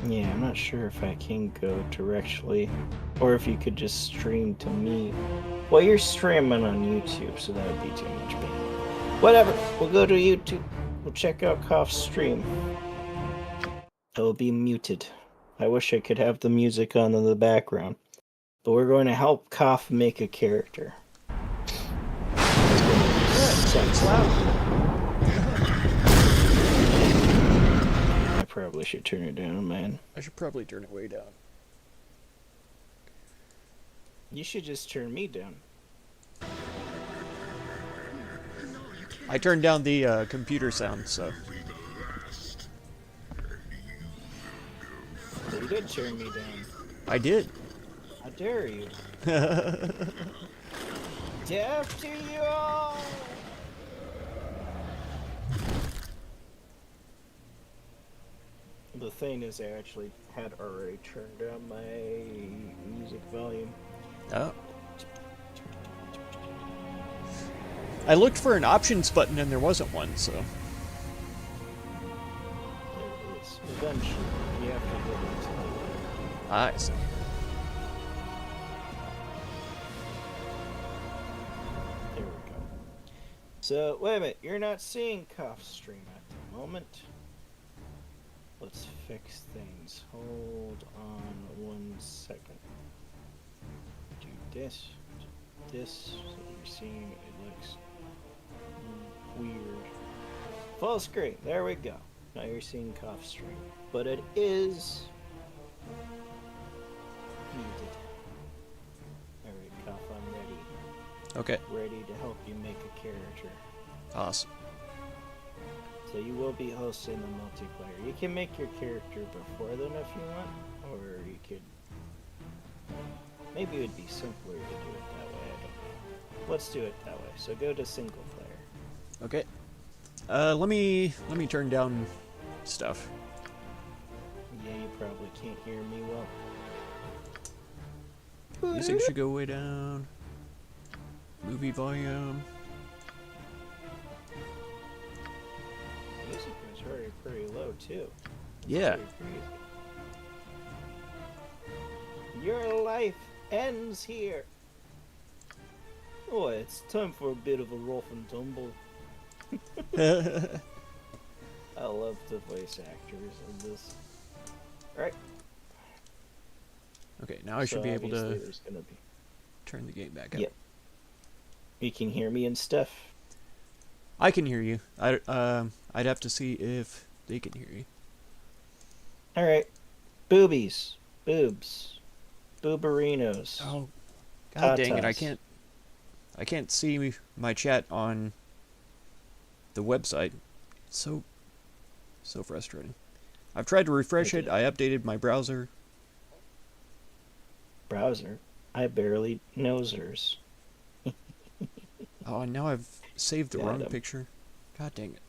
Yeah, I'm not sure if I can go directly, or if you could just stream to me. Well, you're streaming on YouTube, so that would be too much pain. Whatever, we'll go to YouTube. We'll check out Cough's stream. It'll be muted. I wish I could have the music on in the background. But we're going to help Cough make a character. It's loud. I probably should turn it down, man. I should probably turn it way down. You should just turn me down. I turned down the computer sound, so. You did turn me down. I did. How dare you? Death to you all! The thing is, I actually had already turned down my music volume. Oh. I looked for an options button and there wasn't one, so. There it is. Eventually, you have to get into it. I see. There we go. So, wait a minute. You're not seeing Cough's stream at the moment. Let's fix things. Hold on 1 second. Do this. Do this. So you're seeing it looks weird. Full screen. There we go. Now you're seeing Cough's stream. But it is muted. Alright, Cough, I'm ready. Okay. Ready to help you make a character. Awesome. So you will be hosting the multiplayer. You can make your character before then if you want, or you could... Maybe it would be simpler to do it that way, I don't know. Let's do it that way. So go to single player. Okay. Let me turn down stuff. Yeah, you probably can't hear me well. Music should go way down. Movie volume. Music is already pretty low too. Yeah. Your life ends here. Oh, it's time for a bit of a rough and tumble. I love the voice actors in this. Alright. Okay, now I should be able to there's gonna be... turn the game back up. Yep. You can hear me and stuff. I can hear you. I'd have to see if they can hear you. Alright. Boobies. Boobs. Booberinos. Oh, god dang it! Tatas. I can't see my chat on the website. It's so frustrating. I've tried to refresh it. I updated my browser. Browser? I barely nosers. Oh, and now I've saved the Got wrong 'em. picture. God dang it!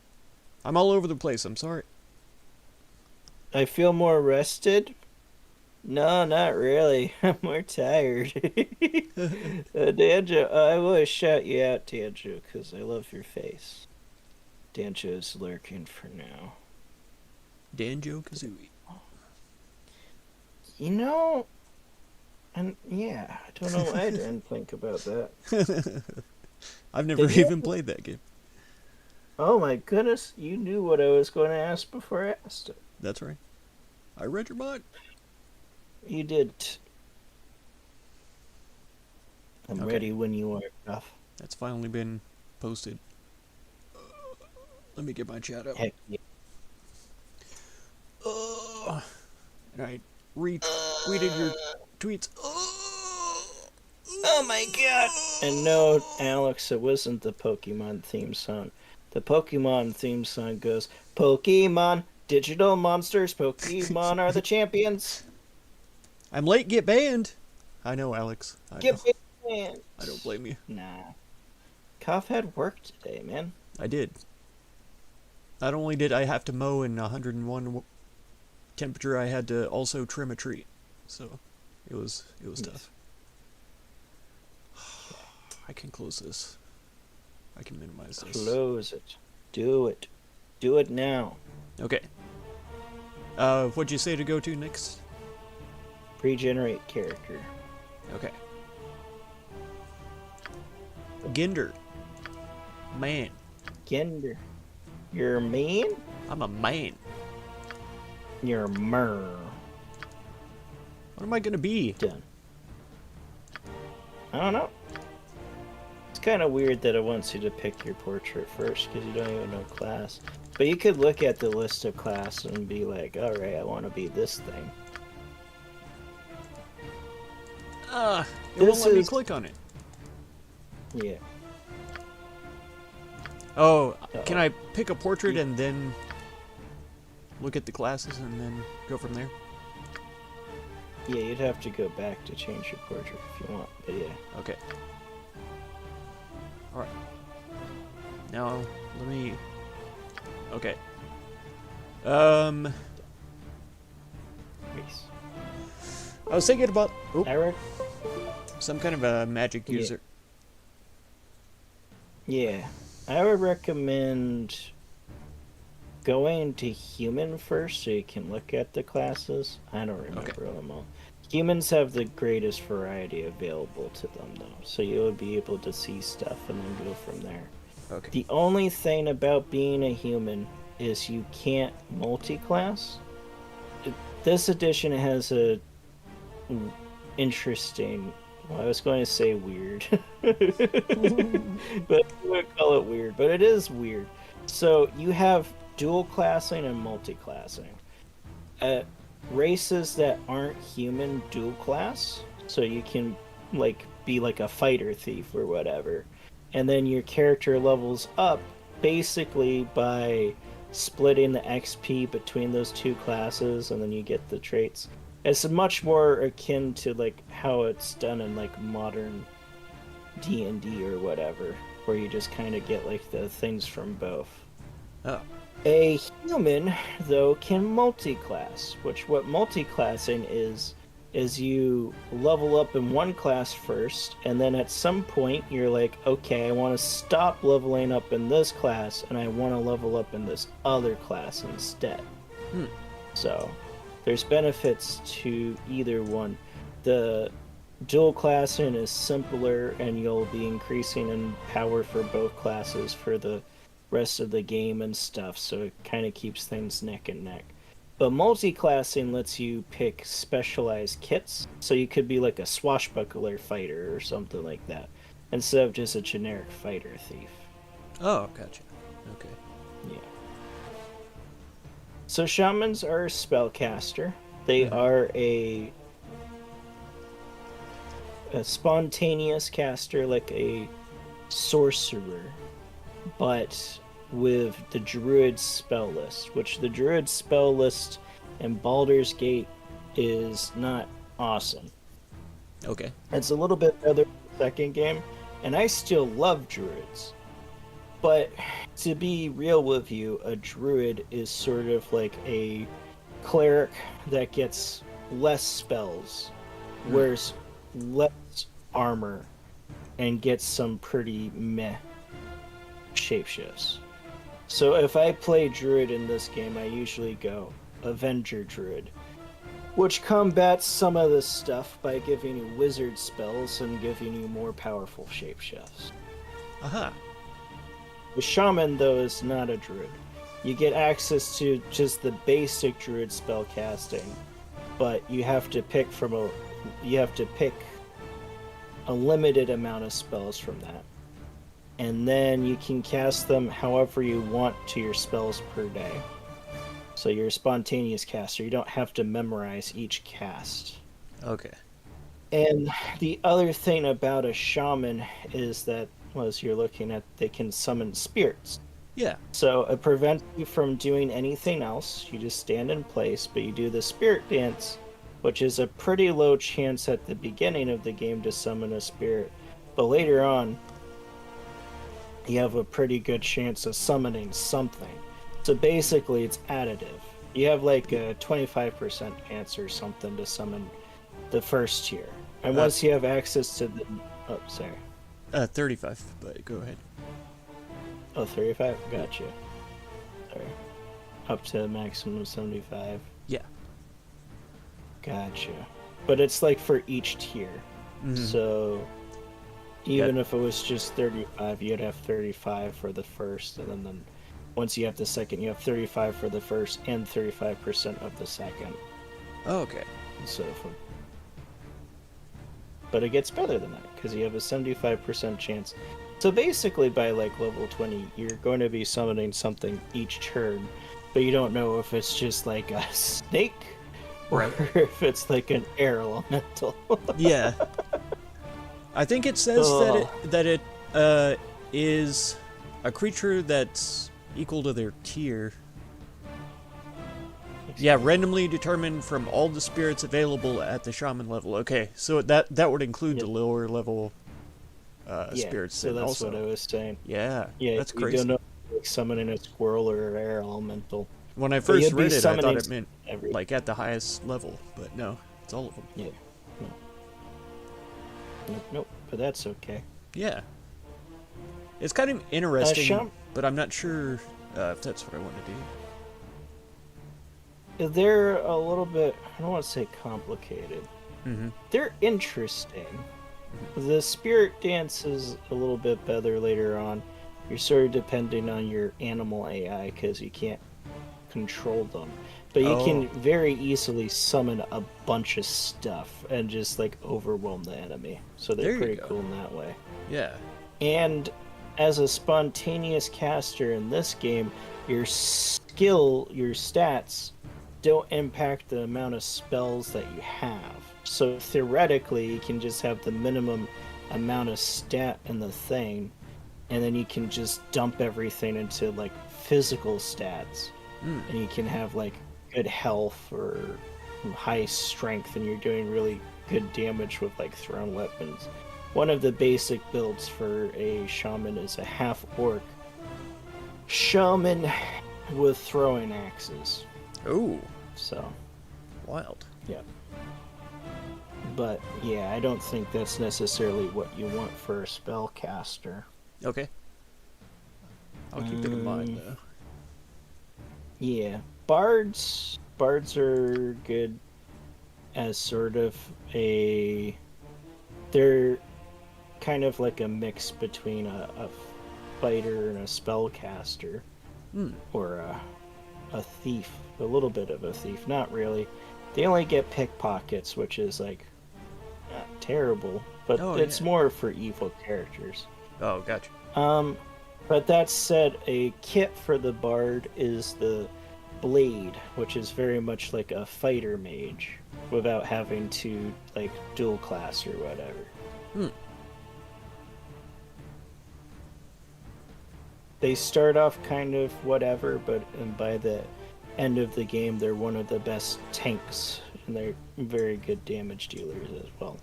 I'm all over the place. I'm sorry. I feel more rested. No, not really. I'm more tired. Danjo, I will shout you out, Danjo, because I love your face. Danjo's lurking for now. Danjo Kazooie. You know, and yeah, I don't know why I didn't think about that. I've never Did you? even played that game. Oh my goodness, you knew what I was going to ask before I asked it. That's right. I read your mind. You did. I'm Okay. ready when you are, Duff. That's finally been posted. Let me get my chat up. Heck yeah. And I retweeted your tweets. Oh my god! And no, Alex, it wasn't the Pokemon theme song. The Pokemon theme song goes, Pokemon, digital monsters, Pokemon are the champions. I'm late, get banned. I know, Alex. I know. Get banned. I don't blame you. Nah. Cough had work today, man. I did. Not only did I have to mow in 101 temperature, I had to also trim a tree. So, it was tough. I can close this. I can minimize this. Close it. Do it. Do it now. Okay. What'd you say to go to next? Regenerate character. Okay. Ginder. Man. Gender. You're mean? I'm a man. You're mer. What am I gonna be? Done. I don't know. It's kind of weird that it wants you to pick your portrait first because you don't even know class. But you could look at the list of class and be like, alright, I want to be this thing. It won't let me click on it. Yeah. Oh, can I pick a portrait and then look at the classes and then go from there? Yeah, you'd have to go back to change your portrait if you want, but yeah. Okay. Alright. Now, let me... Okay. Nice. I was thinking about... Oop, Eric? some kind of a magic Yeah. user. Yeah. I would recommend going to human first so you can look at the classes. I don't remember them all. Humans have the greatest variety available to them, though, so you'll be able to see stuff and then go from there. Okay. The only thing about being a human is you can't multi-class. This edition has a interesting... Well, I was going to say weird. But I wouldn't call it weird, but it is weird. So you have dual classing and multi-classing. Races that aren't human dual class, so you can like be like a fighter thief or whatever. And then your character levels up basically by splitting the XP between those two classes, and then you get the traits. It's much more akin to like how it's done in like modern D&D or whatever, where you just kind of get like the things from both. Oh. A human, though, can multi-class, which what multi-classing is you level up in one class first, and then at some point you're like, okay, I want to stop leveling up in this class, and I want to level up in this other class instead. So, there's benefits to either one. The dual classing is simpler, and you'll be increasing in power for both classes for the rest of the game and stuff, so it kind of keeps things neck and neck. But multi-classing lets you pick specialized kits, so you could be like a swashbuckler fighter or something like that, instead of just a generic fighter thief. Oh, gotcha. Okay. Yeah. So shamans are a spellcaster. They are a spontaneous caster, like a sorcerer, but with the druid spell list, which the druid spell list in Baldur's Gate is not awesome. Okay. It's a little bit better than the second game, and I still love druids. But to be real with you, a druid is sort of like a cleric that gets less spells, wears less armor, and gets some pretty meh shapeshifts. So if I play druid in this game, I usually go Avenger Druid, which combats some of this stuff by giving you wizard spells and giving you more powerful shapeshifts. Aha. The shaman, though, is not a druid. You get access to just the basic druid spell casting, but you have to pick a limited amount of spells from that. And then you can cast them however you want to your spells per day. So you're a spontaneous caster. You don't have to memorize each cast. Okay. And the other thing about a shaman is that, well, as you're looking at, they can summon spirits. Yeah. So it prevents you from doing anything else. You just stand in place, but you do the spirit dance, which is a pretty low chance at the beginning of the game to summon a spirit. But later on, you have a pretty good chance of summoning something. So basically, it's additive. You have like a 25% chance or something to summon the first tier. And once you have access to the... Oh, sorry. 35, but go ahead. Oh, 35? Gotcha. Sorry. up to a maximum of 75. Yeah. Gotcha. But it's like for each tier. Mhm. So even if it was just 35, you'd have 35 for the first, and then once you have the second, you have 35 for the first and 35% of the second. Oh, okay. Instead of but it gets better than that because you have a 75% chance. So basically, by like level 20, you're going to be summoning something each turn, but you don't know if it's just like a snake or if it's like an air elemental. Yeah. I think it says that it is a creature that's equal to their tier. Yeah, randomly determined from all the spirits available at the shaman level. Okay, so that would include the lower level spirits. So that's also what I was saying. Yeah, Yeah, that's you crazy. don't know like summoning a squirrel or an air elemental. When I first read it, I thought it meant like at the highest level, but no, it's all of them. Yeah. Nope, but that's okay. Yeah. It's kind of interesting, but I'm not sure if that's what I want to do. They're a little bit, I don't want to say complicated. Mm-hmm. They're interesting. The spirit dance is a little bit better later on. You're sort of depending on your animal AI because you can't control them. But you can very easily summon a bunch of stuff and just like overwhelm the enemy. So they're pretty cool in that way. Yeah. And as a spontaneous caster in this game, your skill, your stats, don't impact the amount of spells that you have. So theoretically, you can just have the minimum amount of stat in the thing, and then you can just dump everything into like physical stats, and you can have like good health or high strength, and you're doing really good damage with like thrown weapons. One of the basic builds for a shaman is a half-orc shaman with throwing axes. Ooh. So. Wild. Yeah. But, yeah, I don't think that's necessarily what you want for a spellcaster. Okay. I'll keep it in mind, though. Yeah. Bards are good as sort of a... They're kind of like a mix between a fighter and a spellcaster. Or a thief. A little bit of a thief. Not really. They only get pickpockets, which is like not terrible, but it's more for evil characters. Oh, gotcha. But that said, a kit for the bard is the blade, which is very much like a fighter mage without having to like dual class or whatever. They start off kind of whatever, but by the end of the game, they're one of the best tanks, and they're very good damage dealers as well.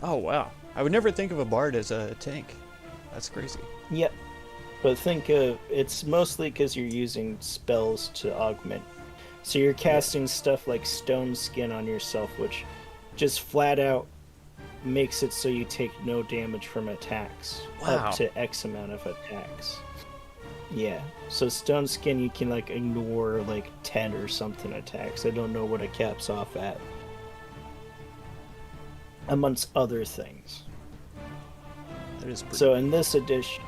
Oh, wow. I would never think of a bard as a tank. That's crazy. Yep. But think of, it's mostly because you're using spells to augment. So you're casting stuff like Stone Skin on yourself, which just flat out makes it so you take no damage from attacks. Up to X amount of attacks. Yeah, so Stone Skin you can like ignore like 10 or something attacks. I don't know what it caps off at. Amongst other things. That is pretty so in this edition...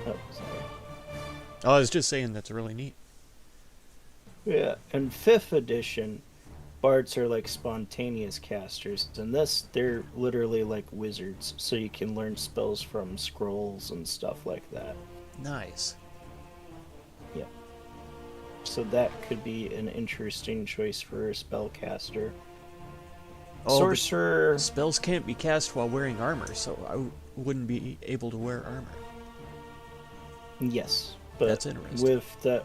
Oh, sorry. Oh, I was just saying that's really neat. Yeah, in 5th edition, bards are like spontaneous casters. In this, they're literally like wizards, so you can learn spells from scrolls and stuff like that. Nice. Yeah. So that could be an interesting choice for a spellcaster. Sorcerer... Spells can't be cast while wearing armor, so I wouldn't be able to wear armor. Yes, but that's interesting. With the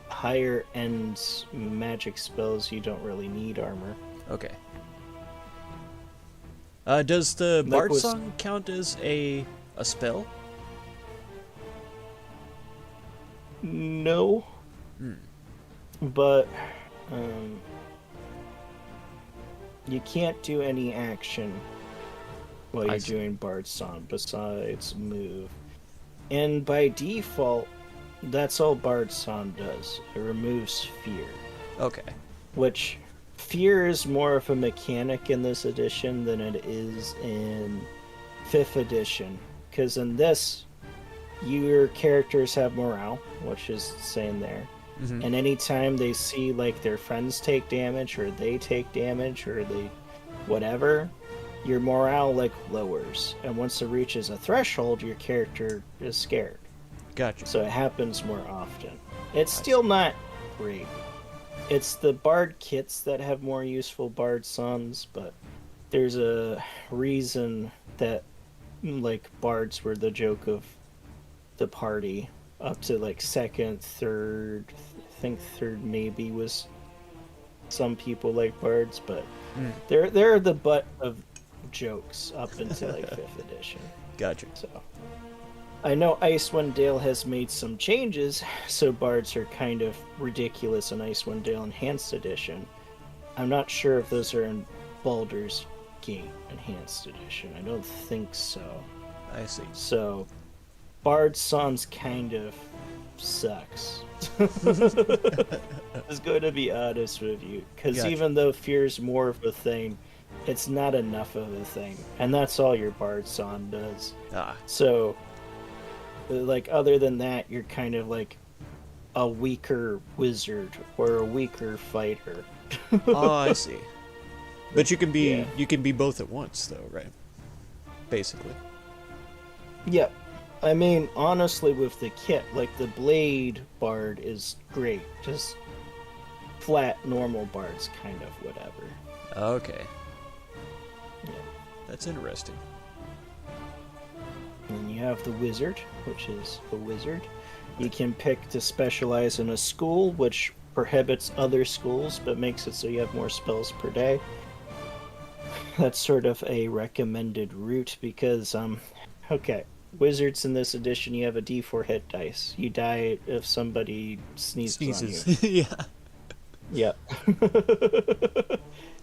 higher end magic spells, you don't really need armor. Okay. Does the Bard Song count as a spell? No. But you can't do any action while you're doing Bard Song besides move. And by default, That's all Bard's Song does. It removes fear. Okay. Which, fear is more of a mechanic in this edition than it is in 5th edition. Because in this, your characters have morale, which is saying there. Mm-hmm. And anytime they see like their friends take damage, or they take damage, or they whatever, your morale like lowers. And once it reaches a threshold, your character is scared. Gotcha. So it happens more often. It's still not great. It's the bard kits that have more useful bard songs, but there's a reason that like bards were the joke of the party up to like second, third. I think third maybe was some people like bards, but they're the butt of jokes up until like 5th edition. Gotcha. So I know Icewind Dale has made some changes, so bards are kind of ridiculous in Icewind Dale Enhanced Edition. I'm not sure if those are in Baldur's Gate Enhanced Edition. I don't think so. I see. So, Bard Songs kind of sucks. It's going to be honest with you, because Gotcha. even though fear's more of a thing, it's not enough of a thing, and that's all your Bard Song does. So, like, other than that, you're kind of like a weaker wizard or a weaker fighter. Oh, I see. But you can be Yeah. you can be both at once, though, right? Basically. Yep. I mean, honestly, with the kit, like the Blade Bard is great. Just flat, normal Bard's kind of whatever. Okay. Yeah. That's interesting. And then you have the Wizard, which is a wizard. You can pick to specialize in a school, which prohibits other schools, but makes it so you have more spells per day. That's sort of a recommended route because, okay, wizards in this edition, you have a d4 hit dice. You die if somebody sneezes on you. Yeah. Yep.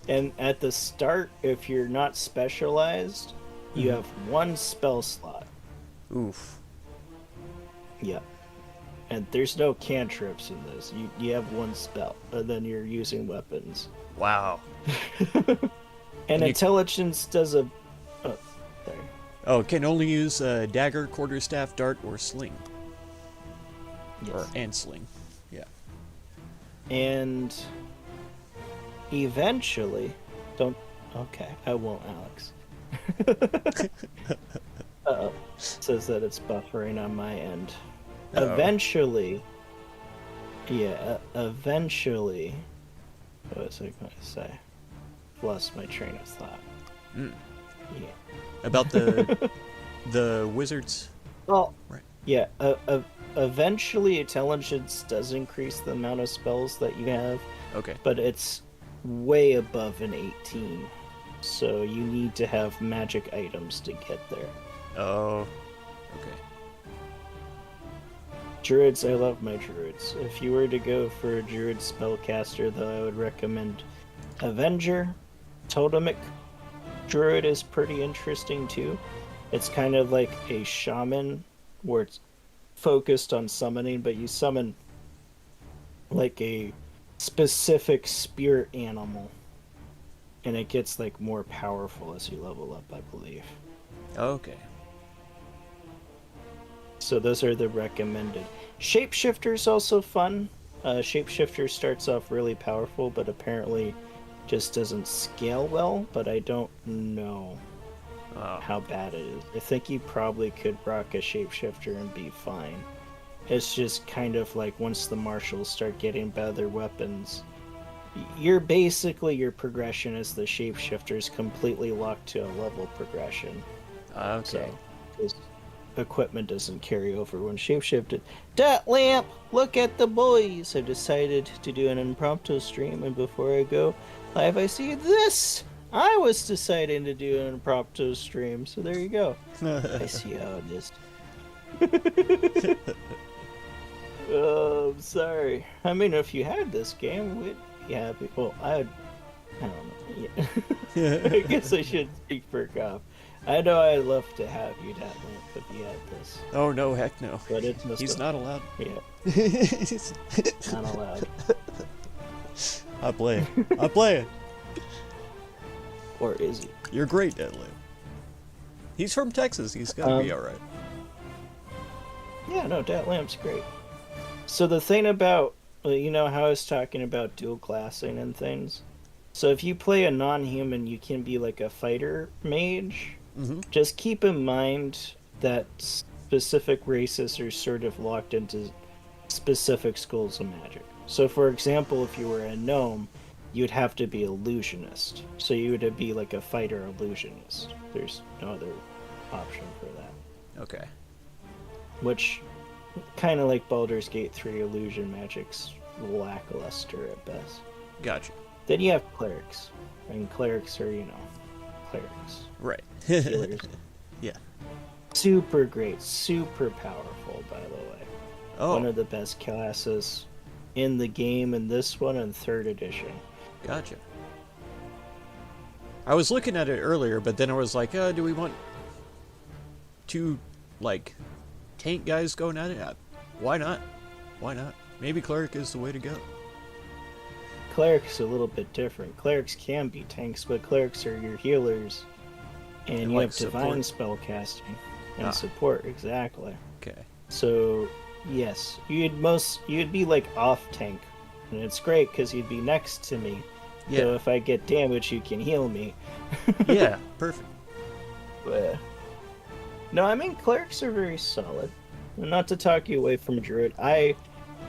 And at the start, if you're not specialized, you have one spell slot. Oof. Yep. And there's no cantrips in this. You have one spell, and then you're using weapons. Wow. And you- intelligence does a... Oh, sorry. Oh, can only use dagger, quarterstaff, dart, or sling. Yes. And sling. Yeah. And eventually... Don't... Okay, I won't, Alex. Uh-oh. It says that it's buffering on my end. Uh-oh. Eventually... Yeah, eventually... What was I going to say? Lost my train of thought. Mm. Yeah. About the the wizards. Well, Right. yeah. Eventually, intelligence does increase the amount of spells that you have, Okay. but it's way above an 18. So you need to have magic items to get there. Oh. Okay. Druids, I love my druids. If you were to go for a druid spellcaster, though, I would recommend Avenger. Totemic druid is pretty interesting too. It's kind of like a shaman where it's focused on summoning, but you summon like a specific spirit animal, and it gets like more powerful as you level up, I believe. Okay. So those are the recommended. Shapeshifter's also fun. Shapeshifter starts off really powerful, but apparently just doesn't scale well, but I don't know how bad it is. I think you probably could rock a shapeshifter and be fine. It's just kind of like once the marshals start getting better weapons, you're basically, your progression as the shapeshifter is completely locked to a level progression. Okay. So, 'cause equipment doesn't carry over when shapeshifted. Dot lamp! Look at the boys! I've decided to do an impromptu stream, and before I go live, I see this! I was deciding to do an impromptu stream, so there you go. I see how it is. I'm sorry. I mean, if you had this game, we'd be happy. Well, I don't know. Yeah. I guess I should speak for Gob. I know I'd love to have you that lamp if you had this, Oh no, heck no. but it's just He's not allowed. yeah, not allowed. I play it. I play it. Or is he? You're great, Deadlift. He's from Texas. He's gotta be alright. Yeah, no, Dat Lamp's great. So the thing about, well, you know how I was talking about dual classing and things? So if you play a non-human, you can be like a fighter mage. Mm-hmm. Just keep in mind that specific races are sort of locked into specific schools of magic. So for example, if you were a gnome, you'd have to be illusionist. So you would be like a fighter illusionist. There's no other option for that. Okay. Which, kind of like Baldur's Gate 3, illusion magic's lackluster at best. Gotcha. Then you have clerics. And clerics are, you know, clerics. Right. Healers. Yeah. Super great, super powerful, by the way. Oh, One of the best classes in the game in this one and 3rd edition. gotcha. I was looking at it earlier, but then I was like, do we want two, like, tank guys going at it? Why not? Why not? Maybe cleric is the way to go. Clerics are a little bit different. Clerics can be tanks, but clerics are your healers. And you like have divine support. spellcasting and Ah. support, exactly. Okay. So, yes, you'd be like off tank. And it's great because you'd be next to me. Yeah. So if I get damage, you can heal me. Yeah. Perfect. But, no, I mean, clerics are very solid. And not to talk you away from druid.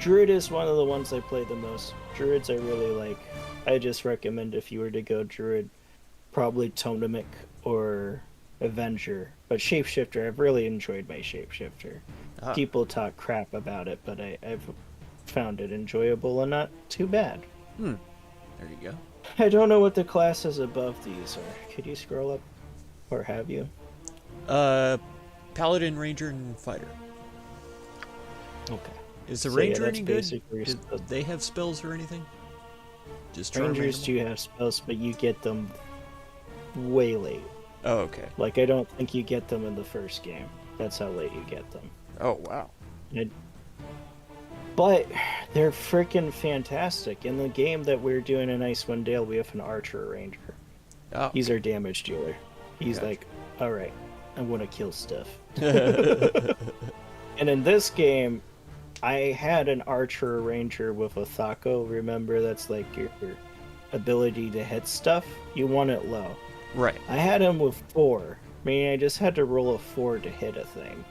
Druid is one of the ones I play the most. Druids I really like. I just recommend if you were to go druid, probably Totemistic or Avenger. But Shapeshifter, I've really enjoyed my Shapeshifter. Ah. People talk crap about it, but I've found it enjoyable and not too bad. There you go. I don't know what the classes above these are. Could you scroll up? Or have you? Paladin, Ranger, and Fighter. Okay. Is the So, yeah, Ranger that's any good? basically Do they have spells or anything? Just charm Rangers animal? do have spells, but you get them way late. Oh, okay. Like, I don't think you get them in the first game. That's how late you get them. Oh, wow. But they're freaking fantastic. In the game that we're doing in Icewind Dale, we have an archer ranger. Oh. He's our damage dealer. He's Gotcha. like, alright, I want to kill stuff. And in this game, I had an archer ranger with a Thaco. Remember, that's like your ability to hit stuff. You want it low. Right. I had him with 4. Meaning I just had to roll a 4 to hit a thing.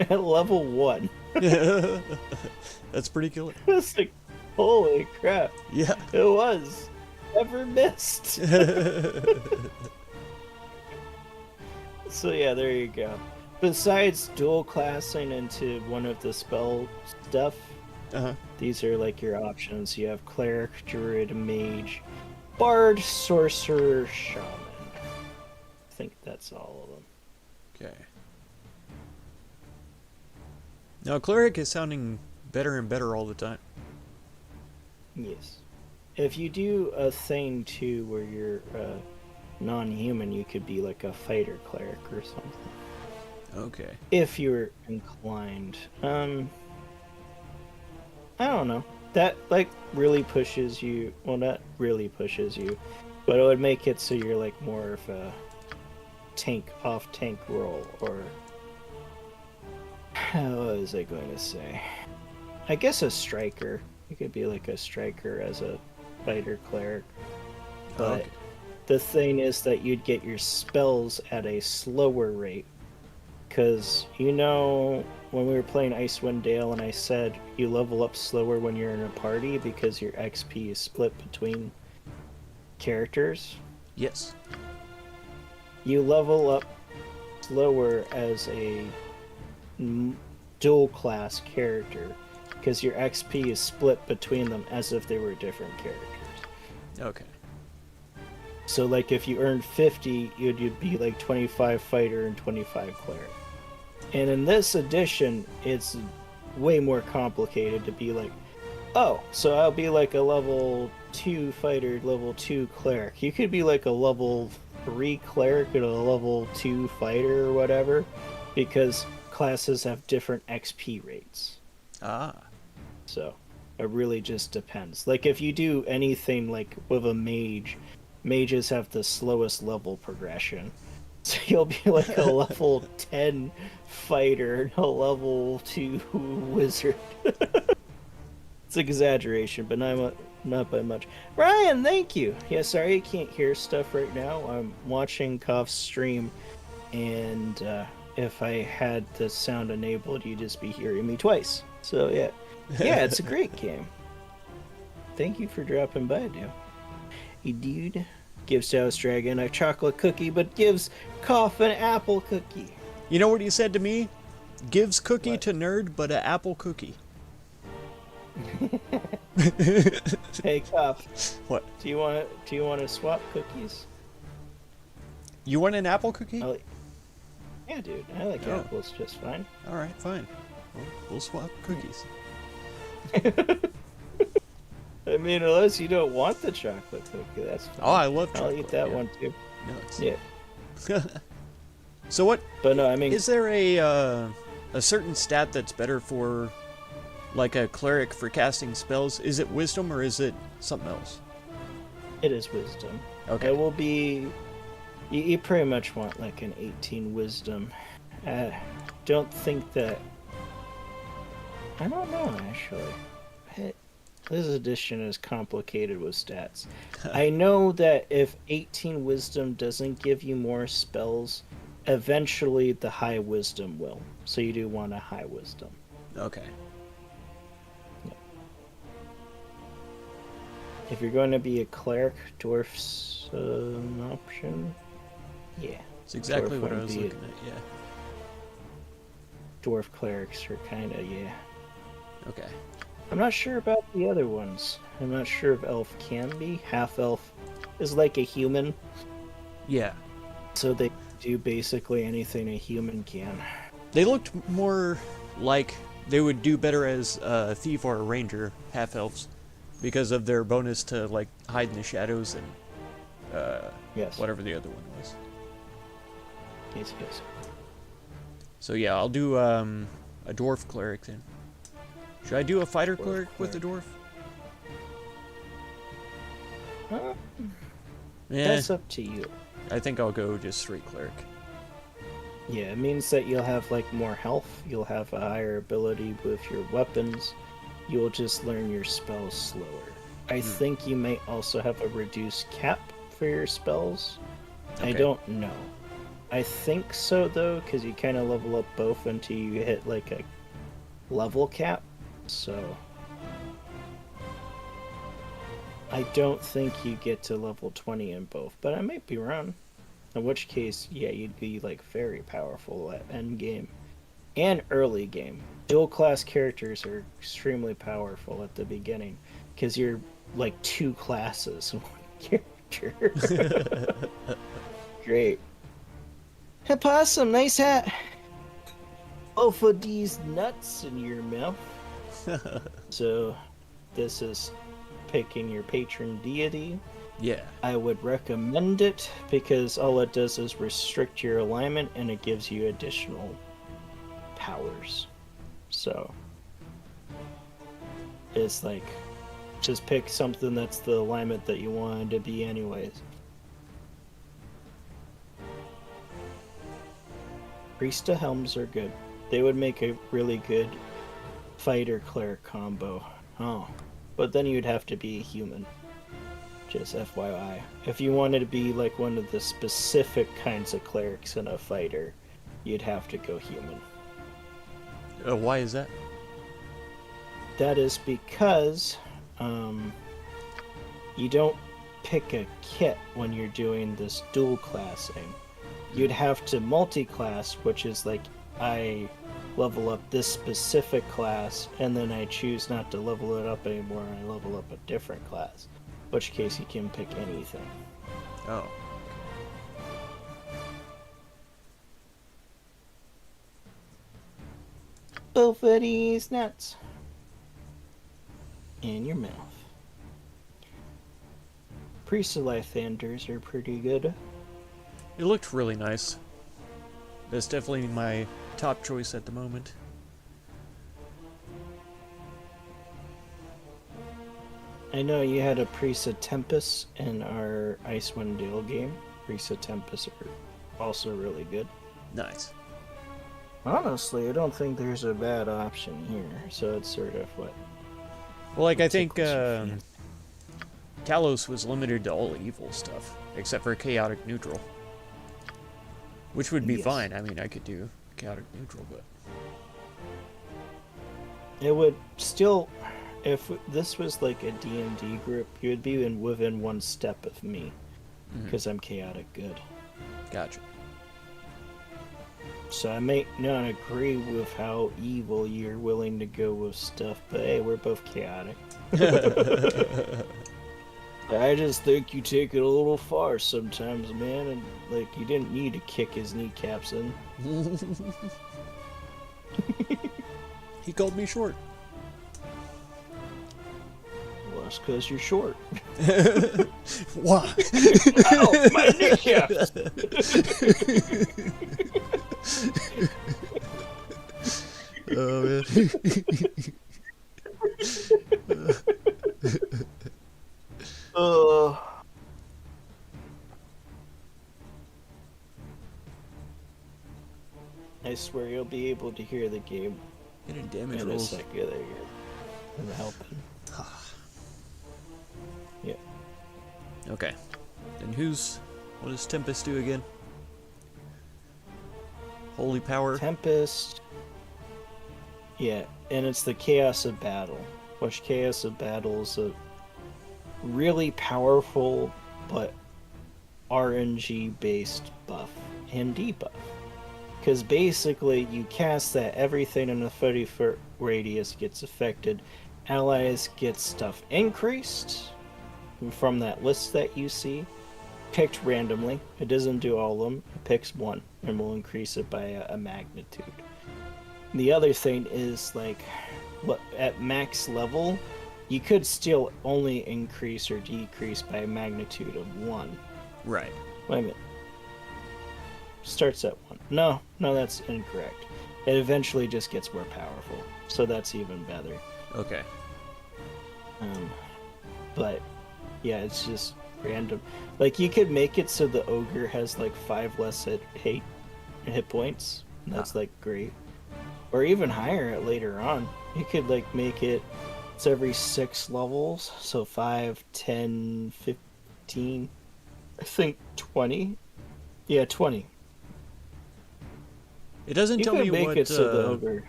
At level 1. That's pretty killer. I was like, holy crap. Yeah. It was. Never missed. So yeah, there you go. Besides dual classing into one of the spell stuff, these are like your options. You have cleric, druid, mage, bard, sorcerer, shaman. I think that's all of them. Okay. Now, cleric is sounding better and better all the time. Yes. If you do a thing too where you're non-human, you could be like a fighter cleric or something. Okay. If you're inclined. I don't know. That like really pushes you. Well, not really pushes you, but it would make it so you're like more of a off tank role, or how was I going to say? I guess a striker. You could be like a striker as a fighter cleric. But Okay. the thing is that you'd get your spells at a slower rate. Because, you know, when we were playing Icewind Dale and I said you level up slower when you're in a party because your XP is split between characters, Yes. you level up slower as a dual class character because your XP is split between them as if they were different characters. Okay. So, like, if you earned 50, you'd be like 25 fighter and 25 cleric. And in this edition, it's way more complicated to be like, oh, so I'll be like a level 2 fighter, level 2 cleric. You could be like a level 3 cleric and a level 2 fighter or whatever, because classes have different XP rates. Ah. So it really just depends. Like if you do anything like with a mage, mages have the slowest level progression. So you'll be like a level 10 fighter and a level 2 wizard. It's exaggeration, but not by much. Ryan, thank you. Yeah, sorry you can't hear stuff right now. I'm watching Koff's stream, and if I had the sound enabled, you'd just be hearing me twice. So yeah. Yeah, it's a great game. Thank you for dropping by, dude. A dude gives House Dragon a chocolate cookie, but gives Koff an apple cookie. You know what he said to me? Gives cookie What? to nerd, but a apple cookie. Hey, Koff. What? Do you want to swap cookies? You want an apple cookie? Yeah, dude. I like Oh. apples just fine. All right, fine. Well, we'll swap cookies. I mean, unless you don't want the chocolate cookie, that's fine. Oh, I love chocolate. I'll eat that yeah. one too. Nuts. Yeah. So what? But no, I mean, Is there a certain stat that's better for like a cleric for casting spells? Is it wisdom or is it something else? it is wisdom. Okay. It will be. You pretty much want like an 18 wisdom. Don't think that. I don't know actually. This edition is complicated with stats. I know that if 18 wisdom doesn't give you more spells, eventually the high wisdom will. So you do want a high wisdom. Okay. If you're going to be a cleric, dwarf's an option. Yeah. It's exactly Dwarf what I wouldn't was be looking at. Yeah. Dwarf clerics are kind of, yeah. Okay. I'm not sure about the other ones. I'm not sure if elf can be. Half elf is like a human, Yeah. so they do basically anything a human can. They looked more like they would do better as a thief or a ranger, half elves, because of their bonus to like hide in the shadows and Yes. whatever the other one was. Yes, yes. So yeah, I'll do a dwarf cleric then. Should I do a fighter Dwarf cleric with the dwarf? Yeah, That's up to you. I think I'll go just straight cleric. Yeah, it means that you'll have like more health, you'll have a higher ability with your weapons, you'll just learn your spells slower. I think you may also have a reduced cap for your spells. I Okay. don't know. I think so though, because you kind of level up both until you hit like a level cap. So I don't think you get to level 20 in both, but I might be wrong. In which case, yeah, you'd be like very powerful at end game and early game. Dual class characters are extremely powerful at the beginning because you're like 2 classes in one character. Great. Hey, Possum, nice hat. Both of these nuts in your mouth. So, this is picking your patron deity. Yeah. I would recommend it because all it does is restrict your alignment and it gives you additional powers. So, it's like, just pick something that's the alignment that you wanted to be anyways. Priest to Helms are good. They would make a really good fighter cleric combo. Oh, but then you'd have to be a human. Just FYI. If you wanted to be like one of the specific kinds of clerics in a fighter, you'd have to go human. Why is that? That is because you don't pick a kit when you're doing this dual classing. You'd have to multi-class, which is like I level up this specific class and then I choose not to level it up anymore and I level up a different class. In which case you can pick anything. Oh. Both of these nuts in your mouth. Priest of Lythanders are pretty good. It looked really nice. That's definitely my top choice at the moment. I know you had a Prisa Tempest in our Icewind Dale game. Prisa Tempest are also really good. Nice. Honestly, I don't think there's a bad option here, so it's sort of what. Well, like, I think tickles your fancy. Talos was limited to all evil stuff, except for chaotic neutral. Which would be Yes. fine. I mean, I could do chaotic neutral, but... It would still, if this was like a D&D group, you would be within one step of me, because I'm chaotic good. Gotcha. So I may not agree with how evil you're willing to go with stuff, but hey, we're both chaotic. I just think you take it a little far sometimes, man, and like you didn't need to kick his kneecaps in. He called me short. Well, that's because you're short. Why? Ow, my kneecaps! Oh, man. I swear you'll be able to hear the game Any damage in a rolls? second. There you go. I'm helping. Yeah. Okay. Then what does Tempest do again? Holy power? Tempest. Yeah, and it's the Chaos of Battle. Which Chaos of Battle is a really powerful but RNG based buff and debuff. Because basically you cast that, everything in a 30-foot radius gets affected. Allies get stuff increased from that list that you see, picked randomly. It doesn't do all of them. It picks one and will increase it by a magnitude. The other thing is, like, at max level, you could still only increase or decrease by a magnitude of 1. Right. Wait a minute. Starts at 1. No, that's incorrect. It eventually just gets more powerful, so that's even better. Okay. But yeah, it's just random. Like, you could make it so the ogre has like 5 less hit points. That's like great. Or even higher later on. You could like make it's every 6 levels, so 5, 10, 15, I think 20. Yeah, 20. It doesn't You tell could me make what it so the ogre.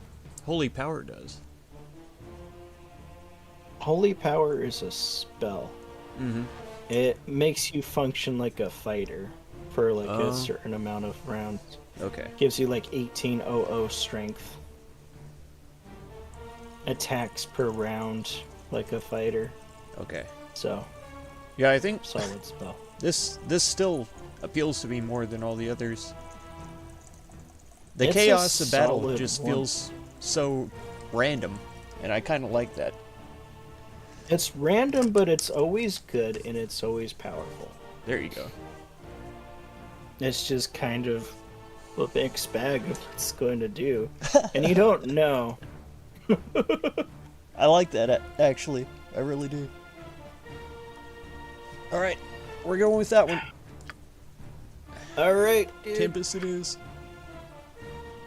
Holy power does. Holy power is a spell. Mm-hmm. It makes you function like a fighter for like a certain amount of rounds. Okay. Gives you like 1800 strength. Attacks per round like a fighter. Okay. So, Yeah, I think solid spell. this still appeals to me more than all the others. The It's a chaos of battle solid just one. feels so random, and I kind of like that. It's random, but it's always good and it's always powerful. There you go. It's just kind of a mixed bag of what it's going to do. And you don't know. I like that, actually. I really do. Alright, we're going with that one. Alright, dude. Tempest it is.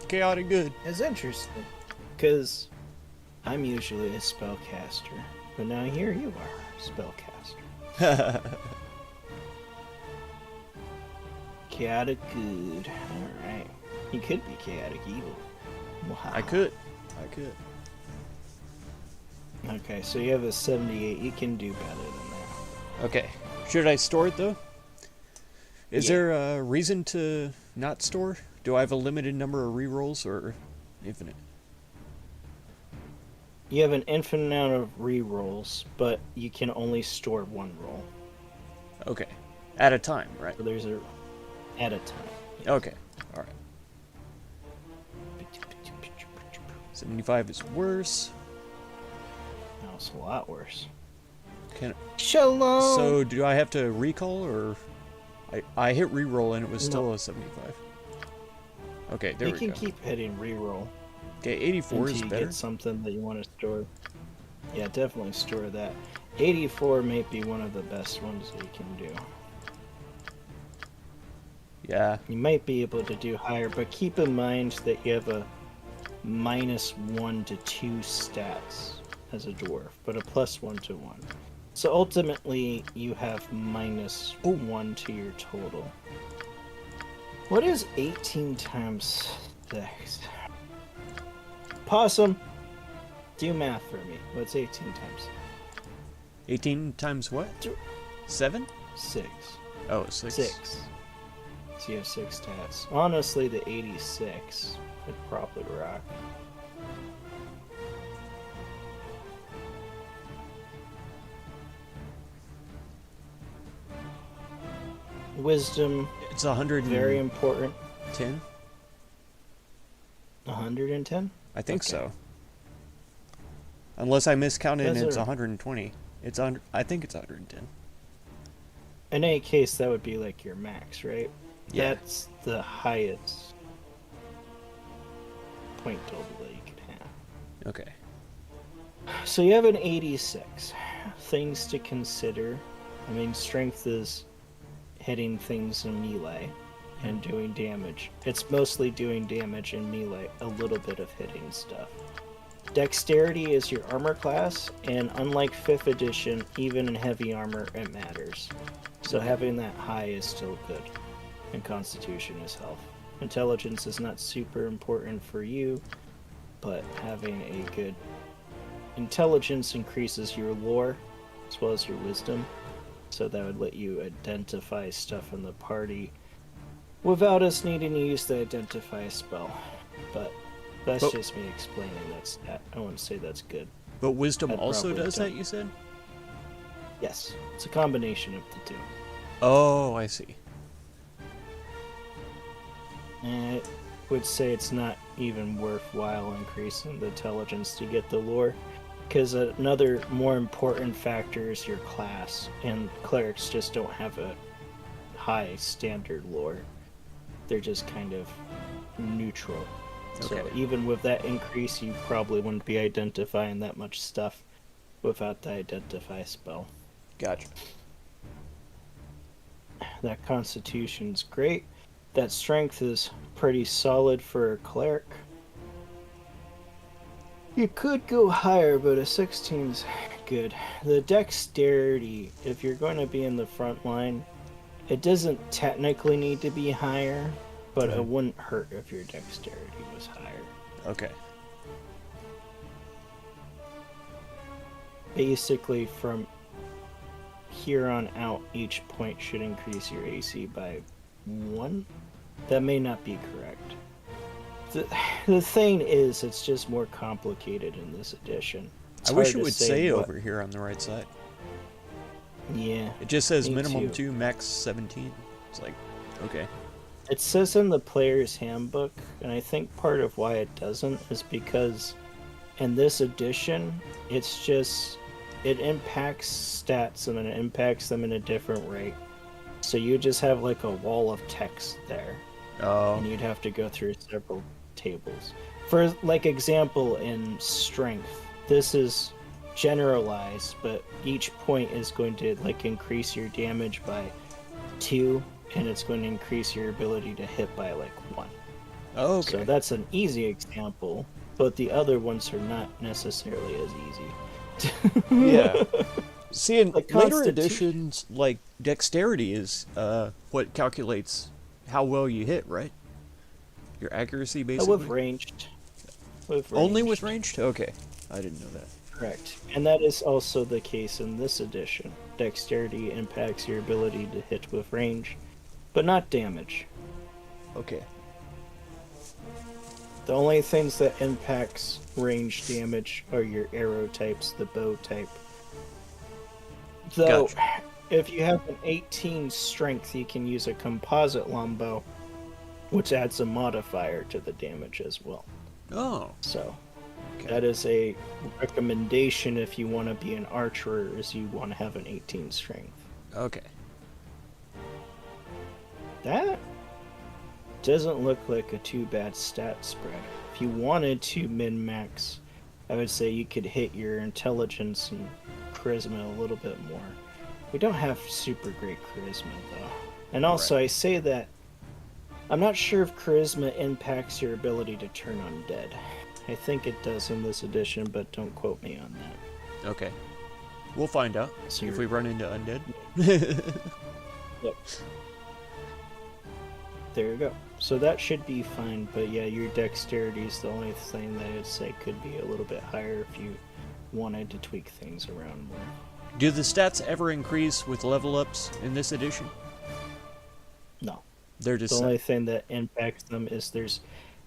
Chaotic good. It's interesting. Because I'm usually a spellcaster. But now here you are, spellcaster. Chaotic good. Alright. You could be chaotic evil. Wow. I could. Okay, so you have a 78. You can do better than that. Okay. Should I store it, though? Is Yeah. there a reason to not store? Do I have a limited number of rerolls or infinite? You have an infinite amount of rerolls, but you can only store 1 roll. Okay. At a time, right? So there's a... at a time. Okay. Alright. 75 is worse. No, it's a lot worse. Can Shalom! So do I have to recall or I hit reroll and it was still a 75. Okay, there You we can go. keep hitting reroll Okay, 84 until is you better. get something that you want to store. Yeah, definitely store that. 84 may be one of the best ones that you can do. Yeah. You might be able to do higher, but keep in mind that you have a -1 to 2 stats as a dwarf, but a +1 to 1. So ultimately, you have -1 to your total. What is 18 times 6? Possum, do math for me. What's 18 times 18 times what? 7? 6? Oh, 6. 6. So you have 6 stats. Honestly, the 86 would probably rock. Wisdom, It's 110. very important. 10? 110? I think Okay. so. Unless I miscounted and Those it's are- 120. I think it's 110. In any case, that would be like your max, right? Yeah. That's the highest point total that you could have. Okay. So you have an 86. Things to consider. I mean, strength is hitting things in melee and doing damage. It's mostly doing damage in melee, a little bit of hitting stuff. Dexterity is your armor class, and unlike 5th edition, even in heavy armor, it matters. So having that high is still good. And Constitution is health. Intelligence is not super important for you, but having a good intelligence increases your lore as well as your wisdom. So that would let you identify stuff in the party without us needing to use the identify spell. But that's just me explaining that stat. I wouldn't say that's good. But wisdom I'd also probably does don't. that, you said? Yes, it's a combination of the two. Oh, I see. I would say it's not even worthwhile increasing the intelligence to get the lore, because another more important factor is your class, and clerics just don't have a high standard lore. They're just kind of neutral. So Okay. even with that increase, you probably wouldn't be identifying that much stuff without the identify spell. Gotcha. That constitution's great. That strength is pretty solid for a cleric. You could go higher, but a 16's good. The dexterity, if you're going to be in the front line, it doesn't technically need to be higher, but it wouldn't hurt if your dexterity was higher. Okay. Basically, from here on out, each point should increase your AC by 1. That may not be correct. The thing is, it's just more complicated in this edition. It's I wish hard it to would say what- over here on the right side. Yeah. It just says Me minimum too. 2, max 17. It's like, okay. It says in the player's handbook, and I think part of why it doesn't is because in this edition, it's just, it impacts stats and then it impacts them in a different rate. So you just have like a wall of text there, Oh, and you'd have to go through several tables. For like example, in strength, this is generalized, but each point is going to like increase your damage by 2, and it's going to increase your ability to hit by like 1. oh, okay. So that's an easy example, but the other ones are not necessarily as easy. Yeah. See, in Like later Constitu- editions, like dexterity is what calculates how well you hit, right? Your accuracy, basically. With ranged. Only with ranged? Okay, I didn't know that. Correct. And that is also the case in this edition. Dexterity impacts your ability to hit with range, but not damage. Okay. The only things that impacts range damage are your arrow types, the bow type. Though, Gotcha. if you have an 18 strength, you can use a composite longbow, which adds a modifier to the damage as well. Oh, So, okay. that is a recommendation if you want to be an archer, is you want to have an 18 strength. Okay. That doesn't look like a too bad stat spread. If you wanted to min-max, I would say you could hit your intelligence and charisma a little bit more. We don't have super great charisma, though. And also, Right. I say that I'm not sure if charisma impacts your ability to turn undead. I think it does in this edition, but don't quote me on that. Okay. We'll find out So if we run into undead. Yep. There you go. So that should be fine, but yeah, your dexterity is the only thing that I'd say could be a little bit higher if you wanted to tweak things around more. Do the stats ever increase with level ups in this edition? No. They're just The only thing that impacts them is there's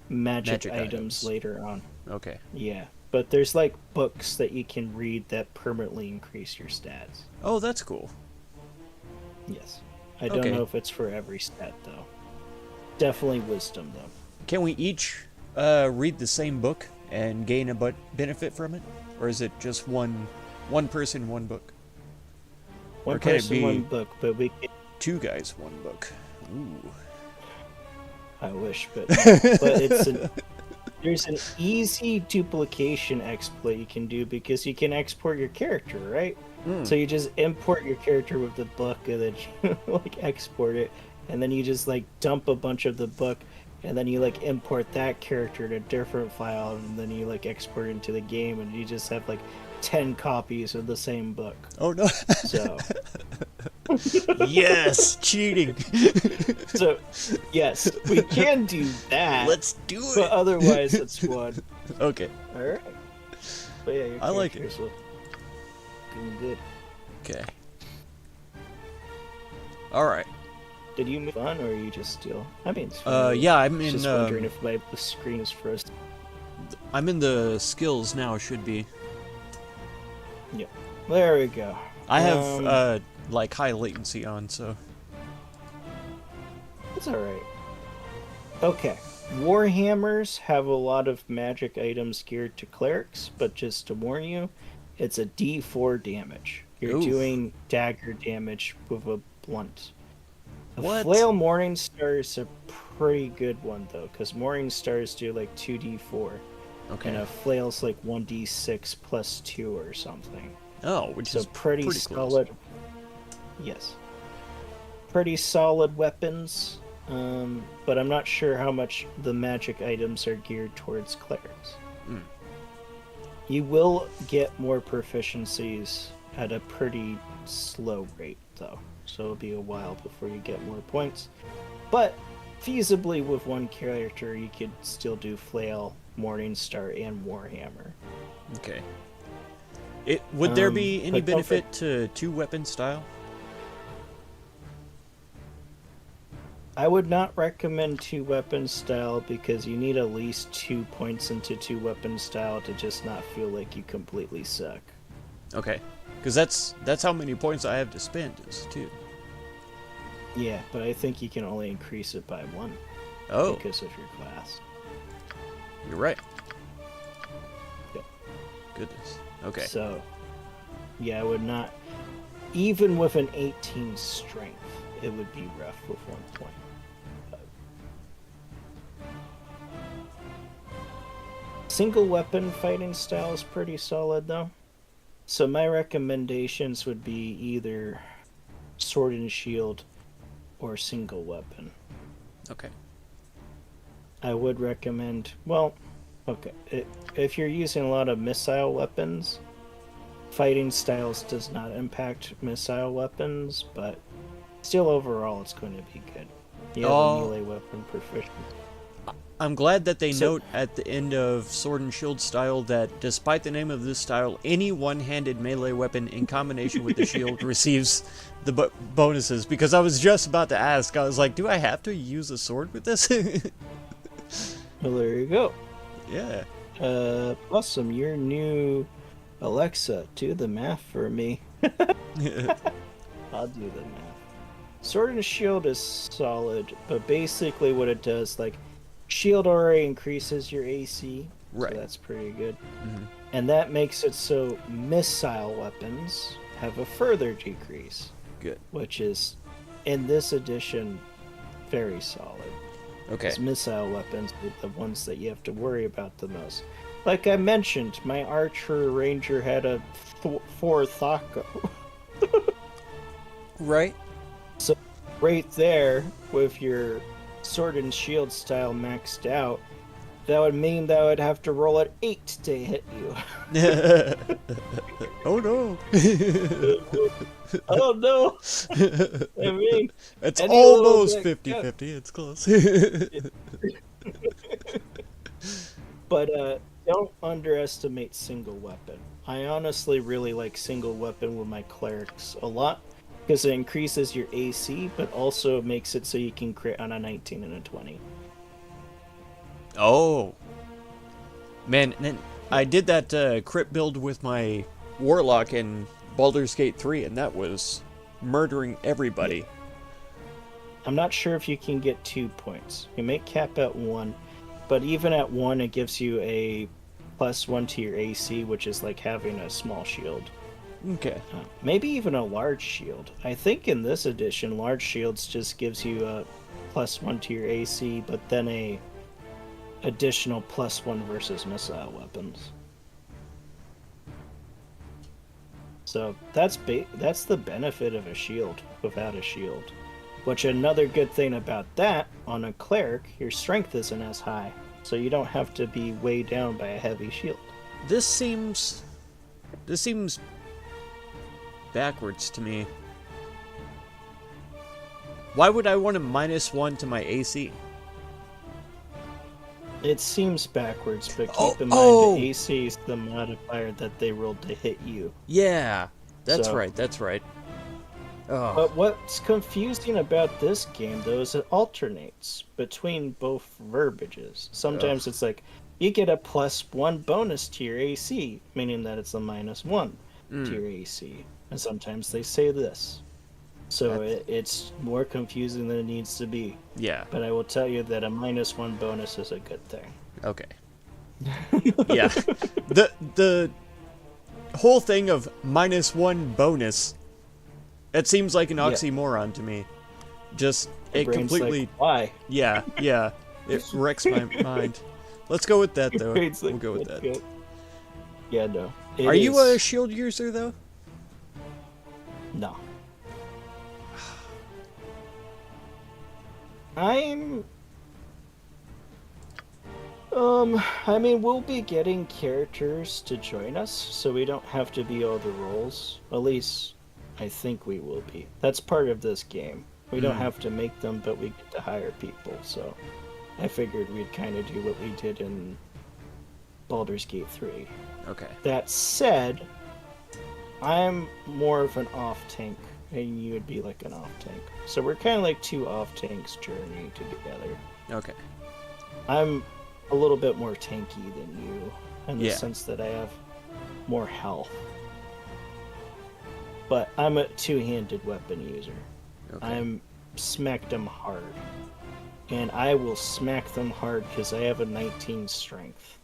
magic Magic items items. later on. Okay. Yeah. But there's like books that you can read that permanently increase your stats. Oh, that's cool. Yes. I don't Okay. know if it's for every stat though. Definitely wisdom though. Can we each read the same book and gain a benefit from it, or is it just one person, one book? One Or can it person, be- one book, but we can, Two guys, one book. Ooh. I wish, but there's an easy duplication exploit you can do because you can export your character, right? So you just import your character with the book and then you like export it, and then you just like dump a bunch of the book, and then you like import that character in a different file, and then you like export it into the game, and you just have like 10 copies of the same book. Oh no. So Yes, cheating. so yes, we can do that. Let's do But it. otherwise, it's one. Okay. All right. But yeah, your I like it. characters look doing good. Okay. All right. Did you move on, or are you just still? I mean, it's fine. Yeah, I I'm was in. just wondering if my the screen is frozen. I'm in the skills now. Should be. Yep. There we go. I have like high latency on, so. It's all right. Okay. Warhammers have a lot of magic items geared to clerics, but just to warn you, it's a D4 damage. You're Oof. doing dagger damage with a blunt. A What? Flail Morningstar is a pretty good one, though, because Morningstars do like 2d4, and Okay. a Flail's like 1d6 plus 2 or something. Oh, which So is pretty close. solid. Yes. Pretty solid weapons, but I'm not sure how much the magic items are geared towards clerics. Mm. You will get more proficiencies at a pretty slow rate, though. So it'll be a while before you get more points. But feasibly, with one character, you could still do Flail, Morningstar, and Warhammer. Okay. Would there be any but don't benefit to two weapon style? I would not recommend two weapon style because you need at least 2 points into two weapon style to just not feel like you completely suck. Okay. Because that's how many points I have to spend is two. Yeah, but I think you can only increase it by 1 Oh, because of your class. you're right. Yep. Goodness. Okay. So, yeah, I would not. Even with an 18 strength, it would be rough with 1 point. But... Single weapon fighting style is pretty solid, though. So my recommendations would be either sword and shield or single weapon. Okay. I would recommend, well, okay, if you're using a lot of missile weapons, fighting styles does not impact missile weapons, but still overall it's going to be good. You have a melee weapon proficiency. I'm glad that they So- note at the end of Sword and Shield style that despite the name of this style, any one-handed melee weapon in combination with the shield receives the bonuses. Because I was just about to ask, I was like, do I have to use a sword with this? Well, there you go. Yeah. Awesome, your new Alexa, do the math for me. I'll do the math. Sword and Shield is solid, but basically what it does, like, Shield already increases your AC, Right. so that's pretty good. Mhm. And that makes it so missile weapons have a further decrease, Good. which is, in this edition, very solid. Okay. These missile weapons are the ones that you have to worry about the most. Like I mentioned, my archer ranger had a 4 Thaco. Right. So right there, with your sword and shield style maxed out, that would mean that I would have to roll an 8 to hit you. Oh no. Oh no! I mean, It's any little almost bit 50-50. It's close. But don't underestimate single weapon. I honestly really like single weapon with my clerics a lot because it increases your AC, but also makes it so you can crit on a 19 and a 20. Oh. Man, and I did that crit build with my warlock in Baldur's Gate 3, and that was murdering everybody. I'm not sure if you can get 2 points. You may cap at 1, but even at 1, it gives you a +1 to your AC, which is like having a small shield. Okay. Maybe even a large shield. I think in this edition, large shields just gives you a +1 to your AC, but then a additional +1 versus missile weapons. So that's the benefit of a shield without a shield. Which another good thing about that, on a cleric, your strength isn't as high, so you don't have to be weighed down by a heavy shield. This seems backwards to me. Why would I want a -1 to my AC? It seems backwards, but keep in mind the AC is the modifier that they rolled to hit you. Yeah, that's So- right. That's right. Oh, But what's confusing about this game, though, is it alternates between both verbiages. Sometimes it's like, you get a +1 bonus to your AC, meaning that it's a -1 to your AC. And sometimes they say this. So it's more confusing than it needs to be. yeah. But I will tell you that a -1 bonus is a good thing. Okay. Yeah. The whole thing of -1 bonus, it seems like an oxymoron to me. Just it Brain's completely like, why? yeah. It wrecks my mind. Let's go with that though. Brain's We'll like, go with "That's that. good." Yeah, no. It Are you a is- shield user though? No. I'm I mean, we'll be getting characters to join us, so we don't have to be all the roles. At least I think we will be. That's part of this game. We don't have to make them, but we get to hire people, so I figured we'd kind of do what we did in Baldur's Gate 3. Okay. That said, I'm more of an off tank, and you would be like an off tank. So we're kind of like two off tanks journeying together. Okay. I'm a little bit more tanky than you, in the Yeah. sense that I have more health. But I'm a two-handed weapon user. Okay. I'm smack them hard. And I will smack them hard because I have a 19 strength.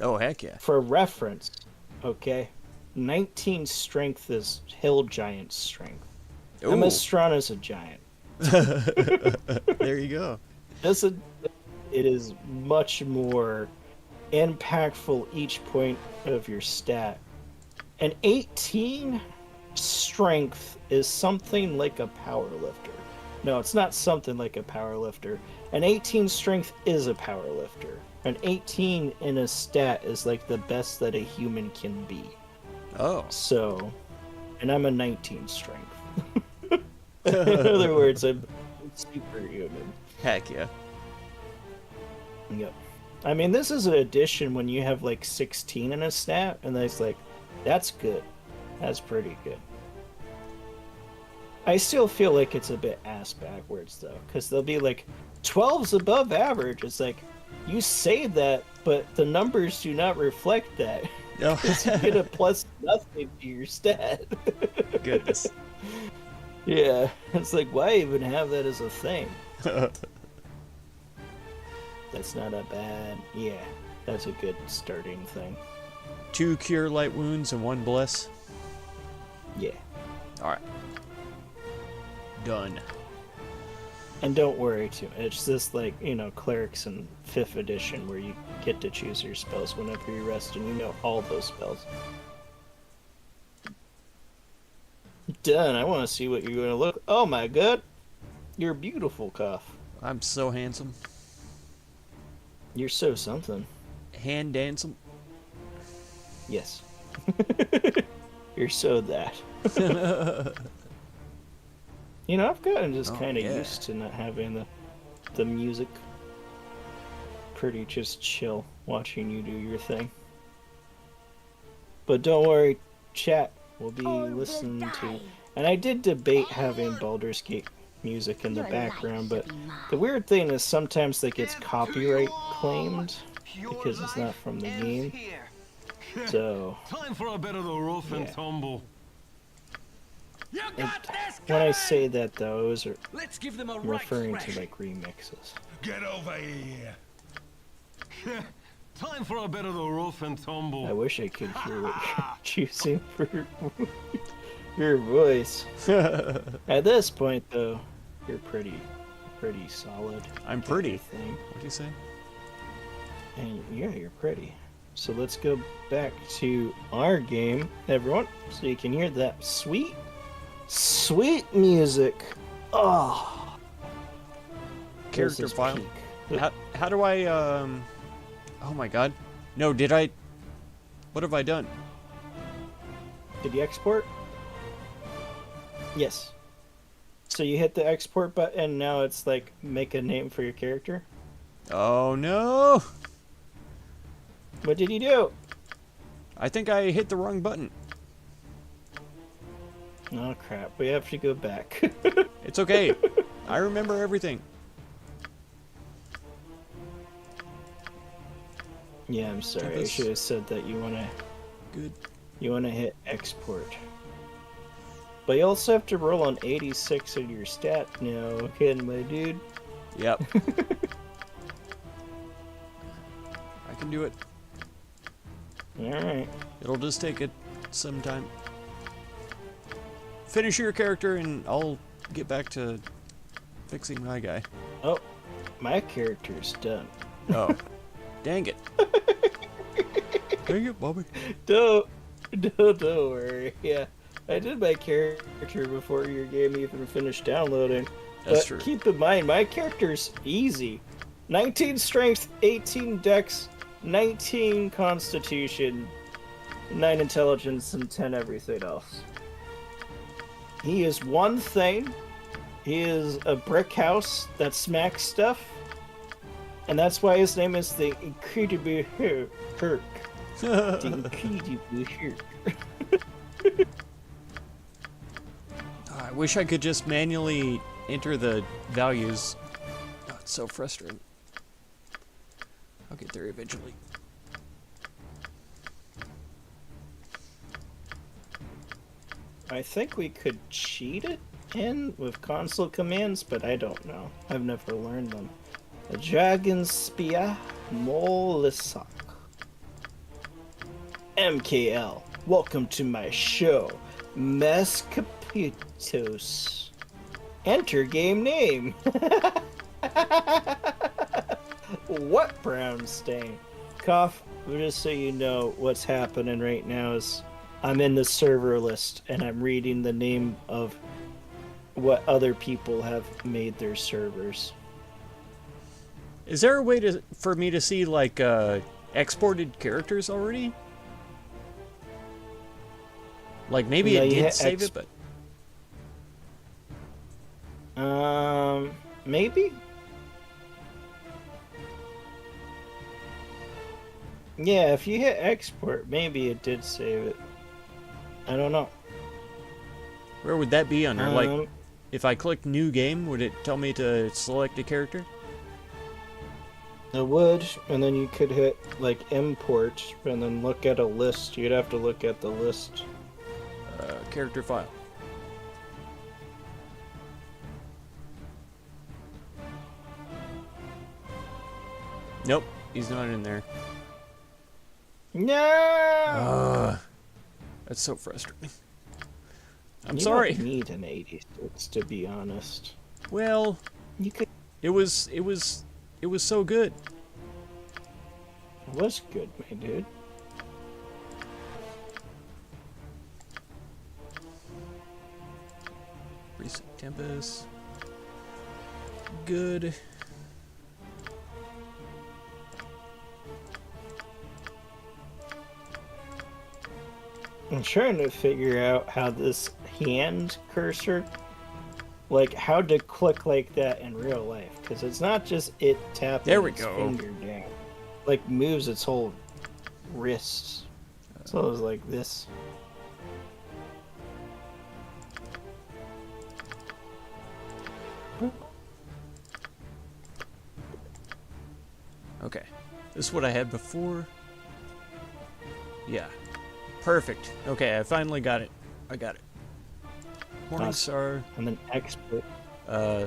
Oh heck yeah. For reference, okay, 19 strength is hill giant strength. I'm Ooh. as strong as a giant. There you go. It is much more impactful each point of your stat. An 18 strength is something like a power lifter. No, it's not something like a power lifter. An 18 strength is a power lifter. An 18 in a stat is like the best that a human can be. Oh. So, and I'm a 19 strength. In other words, I'm superhuman. Heck yeah. Yep. I mean, this is an addition when you have like 16 in a stat, and it's like, that's good. That's pretty good. I still feel like it's a bit ass backwards, though, because they'll be like, 12's above average. It's like, you say that, but the numbers do not reflect that. Oh. You get a plus nothing to your stat. Goodness. Yeah, it's like, why even have that as a thing? That's not a bad... Yeah, that's a good starting thing. 2 cure light wounds and 1 bless. Yeah. Alright. Done. And don't worry too. It's just like, clerics in 5th edition where you get to choose your spells whenever you rest and you know all those spells. Done. I want to see what you're going to look. Oh my god. You're beautiful, Cough. I'm so handsome. You're so something. Hand handsome. Yes. You're so that. I've gotten just kind of used to not having the music. Pretty just chill watching you do your thing. But don't worry, chat will be listening to. And I did debate having Baldur's Gate music in the background, but the weird thing is sometimes that gets copyright claimed because it's not from the game. So time for a bit of the rough and tumble. When I say that though, it was Let's give them a referring to like remixes. Get over here. Time for a bit of the rough and tumble. I wish I could hear what you're choosing for your voice. At this point though, you're pretty solid. I'm pretty. What do you say? And yeah, you're pretty. So let's go back to our game, everyone, so you can hear that sweet music. Oh, Character file. How do I oh my god. No, did I? What have I done? Did you export? Yes. So you hit the export button, now it's like make a name for your character? Oh no! What did you do? I think I hit the wrong button. Oh crap, we have to go back. It's okay. I remember everything. Yeah, I'm sorry. I should have said that you wanna hit export. But you also have to roll on 86 in your stat now, again, my dude. Yep. I can do it. Alright. It'll just take it some time. Finish your character and I'll get back to fixing my guy. Oh, my character's done. Oh. Dang it. Dang it, Bobby. Don't worry. Yeah, I did my character before your game even finished downloading. That's but true. Keep in mind, my character's easy. 19 strength, 18 dex, 19 constitution, 9 intelligence, and 10 everything else. He is one thing. He is a brick house that smacks stuff. And that's why his name is the Incredible Herc. The Incredible Herc. I wish I could just manually enter the values. Oh, it's so frustrating. I'll get there eventually. I think we could cheat it in with console commands, but I don't know. I've never learned them. A dragon spear, Molisak. MKL, welcome to my show, Mescapitos. Enter game name. What brown stain? Cough, just so you know, what's happening right now is I'm in the server list and I'm reading the name of what other people have made their servers. Is there a way for me to see like exported characters already? Like maybe No, it you did save it, but maybe. Yeah, if you hit export, maybe it did save it. I don't know. where would that be under? Like, if I click new game, would it tell me to select a character? It would, and then you could hit like import and then look at a list. You'd have to look at the list. Character file. Nope, he's not in there. No! That's so frustrating. I'm You sorry. don't need an 86 to be honest. Well, You could. It was so good. It was good, my dude. Recent Tempest. Good. I'm trying to figure out how this hand cursor, like how to click like that in real life, because it's not just it tapping There we its go. finger down, like moves its whole wrist. So it was like this. Okay. This is what I had before. Yeah. Perfect. Okay, I finally got it. I got it. Morningstar. And then expert.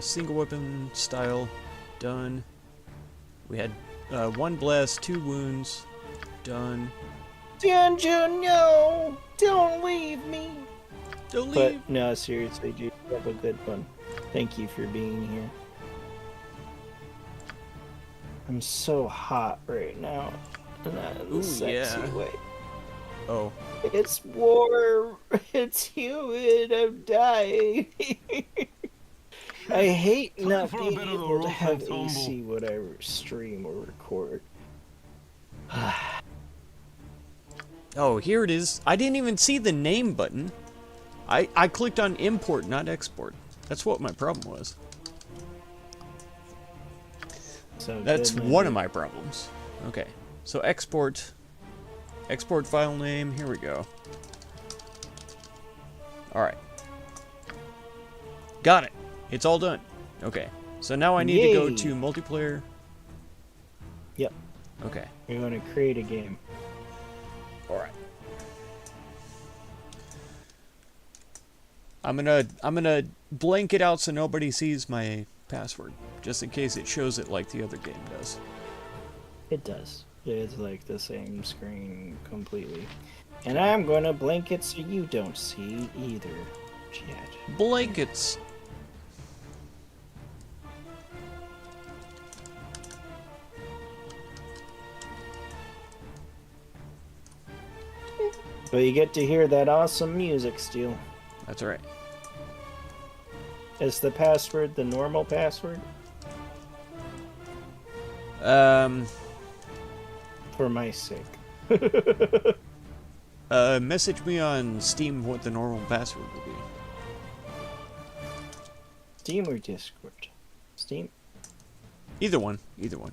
Single weapon style. Done. We had 1 blast, 2 wounds. Done. Dungeon, no! Don't leave me! Don't But leave. no, seriously, dude, you have a good one. Thank you for being here. I'm so hot right now. Not in Ooh, a sexy yeah. way. Oh. It's warm. It's humid. I'm dying. I hate Time not for a being bit of the able to rough have and tumble. AC when I stream or record. Oh, here it is. I didn't even see the name button. I clicked on import, not export. That's what my problem was. So That's good, one of dude. my problems. Okay. So export. Export file name. Here we go. Alright. Got it. It's all done. Okay. So now I need to go Yay. to multiplayer. Yep. Okay. You're going to create a game. Alright. I'm gonna blank it out so nobody sees my password, just in case it shows it like the other game does. It does. It's like the same screen completely. And I'm going to blank it so you don't see either. Chat. Blankets. But you get to hear that awesome music still. That's right. Is the password the normal password? For my sake. Message me on Steam what the normal password will be. Steam or Discord? Steam? Either one. Either one.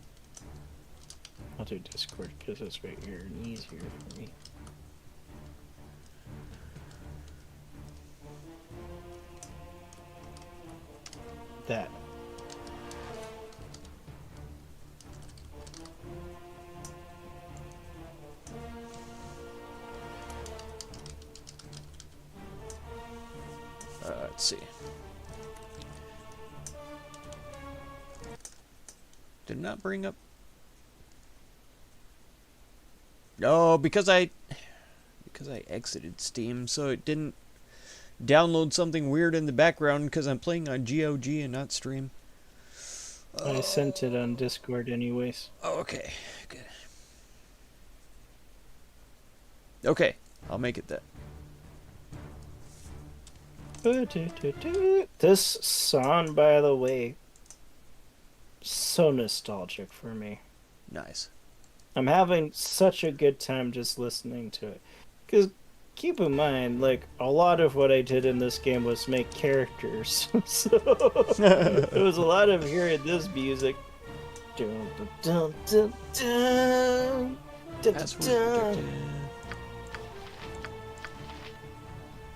I'll do Discord because it's right here and easier for me. That. Let's see. Did it not bring up? No, because I exited Steam, so it didn't download something weird in the background because I'm playing on GOG and not Stream. I sent it on Discord anyways. Oh, okay, good. Okay, I'll make it that. This song, by the way, so nostalgic for me. Nice. I'm having such a good time just listening to it. Because keep in mind, like, a lot of what I did in this game was make characters. So it was a lot of hearing this music. Dun, dun, dun, dun, dun, Password dun, protected.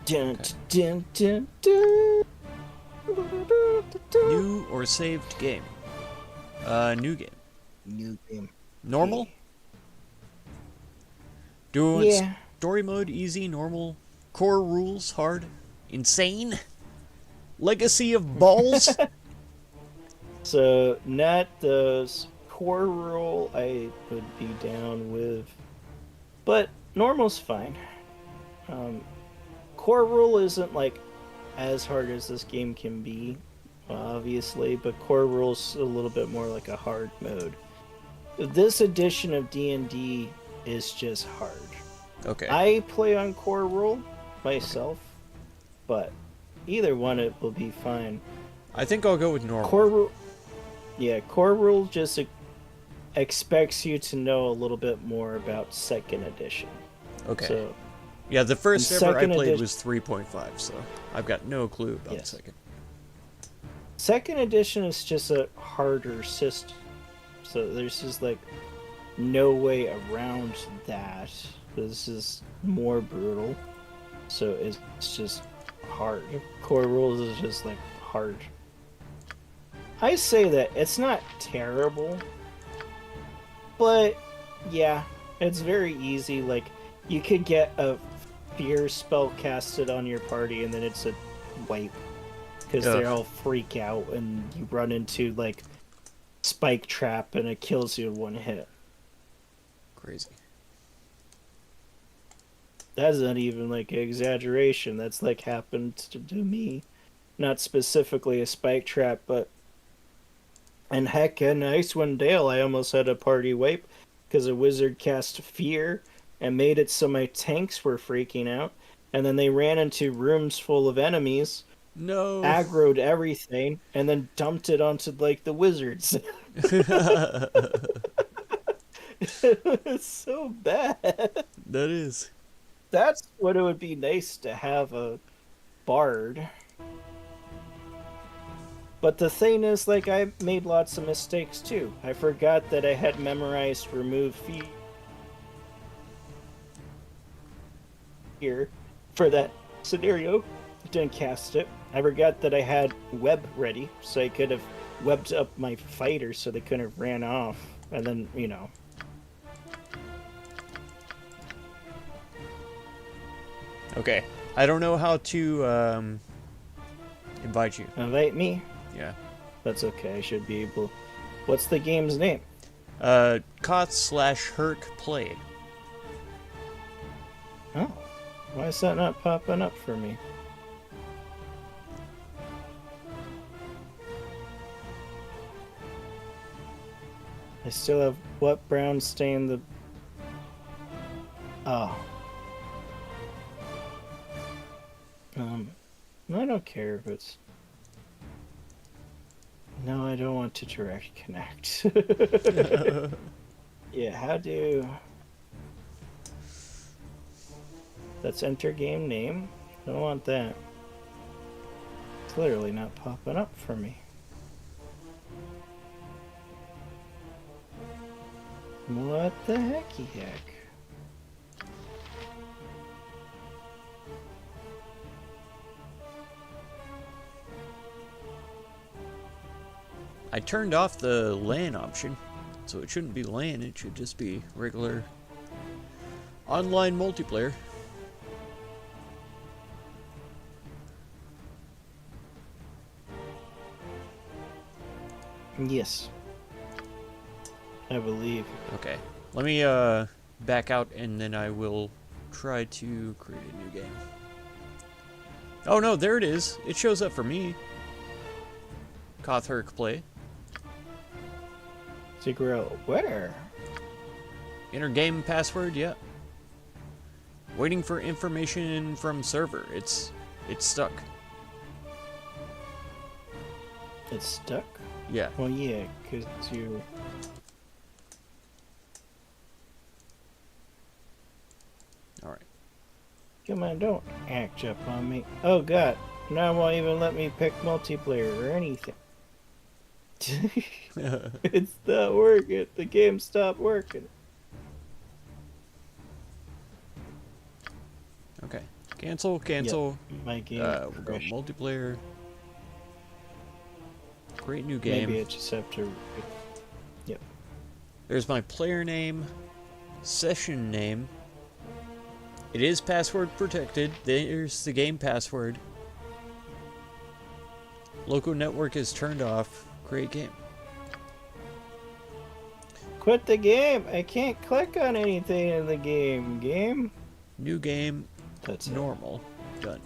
dun, Okay. dun, dun, dun, dun. New or saved game? New game. New game. Normal? Do it Yeah. story mode, easy, normal, core rules, hard, insane, legacy of balls. So, not those. Core rule I would be down with. But normal's fine. Core rule isn't like as hard as this game can be. obviously, but core rule's a little bit more like a hard mode. This edition of D&D is just hard. Okay. I play on core rule myself, but either one it will be fine. I think I'll go with normal. Core rule just expects you to know a little bit more about second edition. Okay. So, yeah, the first ever I second played edition- was 3.5, so I've got no clue about the second. second edition is just a harder system. So there's just like no way around that. This is more brutal. So it's just hard. Core rules is just like hard. I say that it's not terrible, but yeah, it's very easy. Like you could get a fear spell casted on your party and then it's a wipe because they all freak out and you run into like spike trap and it kills you in one hit. Crazy. That's not even like an exaggeration. That's like happened to me. Not specifically a spike trap, but and heck, in Icewind Dale, I almost had a party wipe because a wizard cast fear and made it so my tanks were freaking out, and then they ran into rooms full of enemies, No. aggroed everything, and then dumped it onto like the wizards. It's so bad. That is. That's what it would be nice to have a bard. But the thing is, like, I made lots of mistakes too. I forgot that I had memorized remove fear for that scenario. Didn't cast it. I forgot that I had web ready, so I could have webbed up my fighters so they couldn't have ran off. And then, you know. Okay. I don't know how to invite you. Invite me? Yeah. That's okay, I should be able. What's the game's name? Koth/Herc played. Oh. Why is that not popping up for me? I still have what brown stain the... Oh. I don't care if it's... No, I don't want to direct connect. Yeah, how do... That's enter game name. Don't want that. It's literally not popping up for me. What the hecky heck? I turned off the LAN option, so it shouldn't be LAN, it should just be regular online multiplayer. Yes. I believe. Okay. Let me back out and then I will try to create a new game. Oh no, there it is. It shows up for me. Koth/Herc play. Figure out where? Enter game password, yeah. Waiting for information from server. It's stuck. It's stuck? Yeah. Well, yeah, because you... Alright. Come on, don't act up on me. Oh god, now it won't even let me pick multiplayer or anything. It's not working. The game stopped working. Okay. Cancel. Yep, my game We'll go crashed. multiplayer. Create new game. Maybe I just have to... Yep. There's my player name, session name. It is password protected. There's the game password. Local network is turned off. Create game. Quit the game! I can't click on anything in the game. Game? New game. That's it. Normal. Done.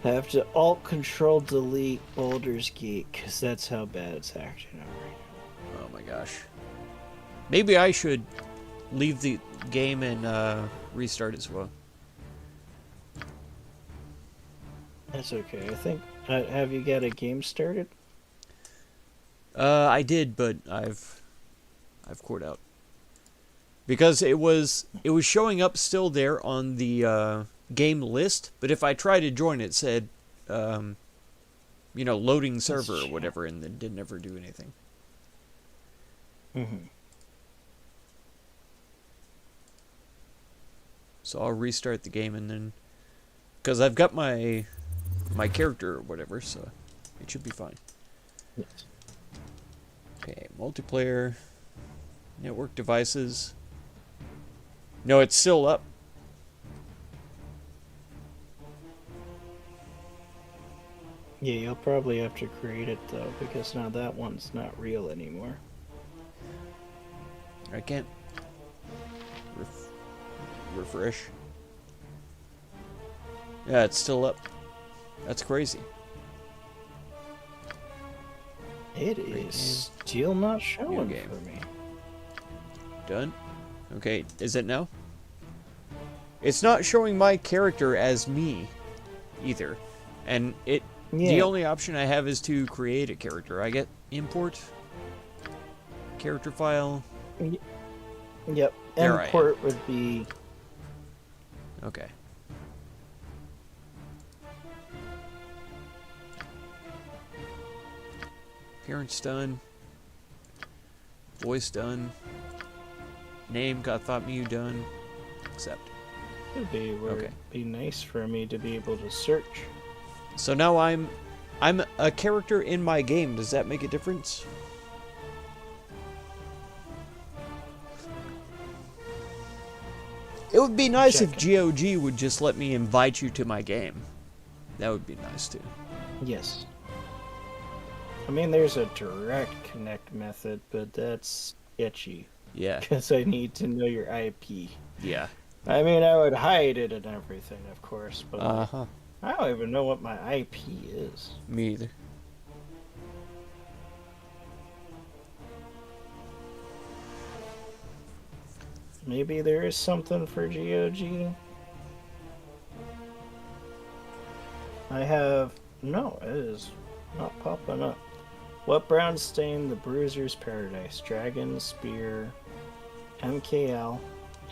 Have to Alt Control Delete Baldur's Gate because that's how bad it's acting out right Oh my gosh. Maybe I should leave the game and restart as well. now. That's okay. I think. Have you got a game started? I did, but I've cored out because it was showing up still there on the game list, but if I tried to join, it said, loading server or whatever, and it didn't ever do anything. Mm-hmm. So I'll restart the game and then, because I've got my character or whatever, so it should be fine. Yes. Okay, multiplayer, network devices. No, it's still up. Yeah, you'll probably have to create it though, because now that one's not real anymore. I can't refresh. Yeah, it's still up. That's crazy. It Great is still not showing game. for me. Done. Okay, is it now? It's not showing my character as me either. And the only option I have is to create a character. I get import character file. Yep. There I am. Import would be. Okay. Appearance done. Voice done. Name got thought me done. Accept. Would be where Okay. it'd be nice for me to be able to search. So now I'm a character in my game. Does that make a difference? It would be nice if GOG would just let me invite you to my game. That would be nice too. Yes. I mean, there's a direct connect method, but that's sketchy. Yeah. Because I need to know your IP. Yeah. I mean, I would hide it and everything, of course, but Uh-huh. I don't even know what my IP is. Me either. Maybe there is something for GOG. I have... No, it is not popping up. What brown stain? The Bruiser's Paradise. Dragon, Spear, MKL.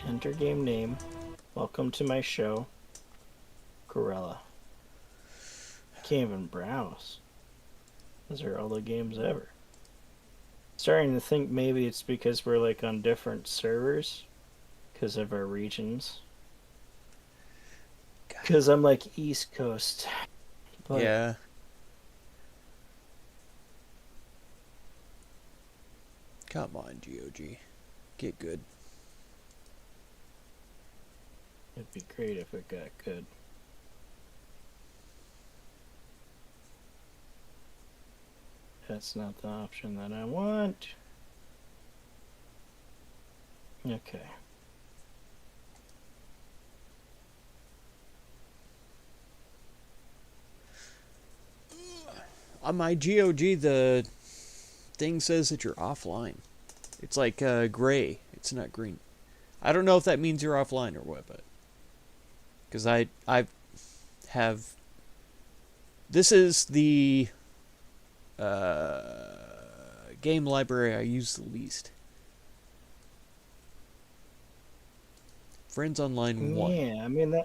Enter game name. Welcome to my show. Gorilla. I can't even browse. Those are all the games ever. Starting to think maybe it's because we're like on different servers. Because of our regions. Because I'm like East Coast. But Yeah. Come on, GOG. Get good. it'd be great if it got good. That's not the option that I want. Okay. On my GOG, the thing says that you're offline. It's like gray. It's not green. I don't know if that means you're offline or what, but because I have. This is the game library I use the least. Friends Online 1. Yeah, I mean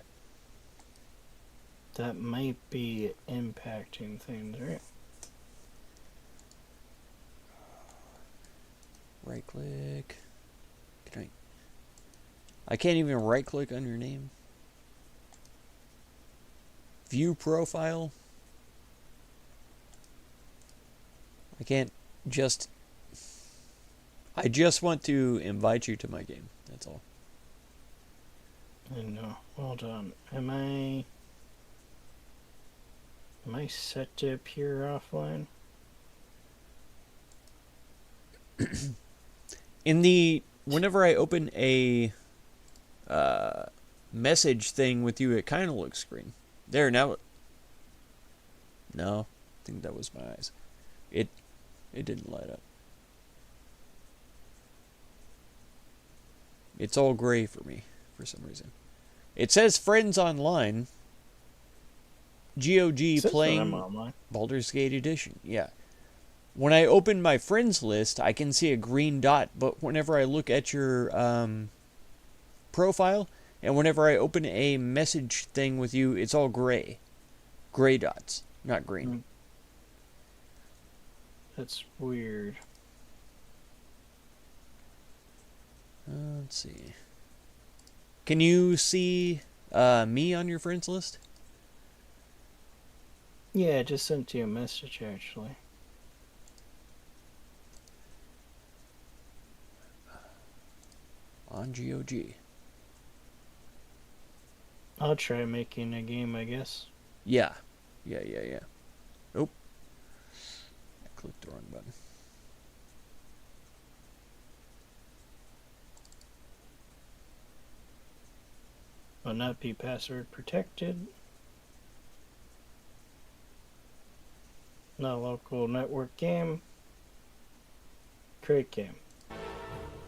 that might be impacting things, right? Right click. I can't even right click on your name. View profile. I can't just. I just want to invite you to my game. That's all. I know. Hold on. Am I set to appear offline? In the whenever I open a message thing with you, it kind of looks green. There now. No, I think that was my eyes. It didn't light up. It's all gray for me, for some reason. It says friends online. GOG Says that I'm playing online. Baldur's Gate Edition. Yeah. When I open my friends list, I can see a green dot, but whenever I look at your profile, and whenever I open a message thing with you, it's all gray. Gray dots, not green. That's weird. Let's see. Can you see me on your friends list? Yeah, I just sent you a message, actually. On GOG. I'll try making a game, I guess. Yeah. Oh. I clicked the wrong button. Will not be password protected. Not local network game. Create game.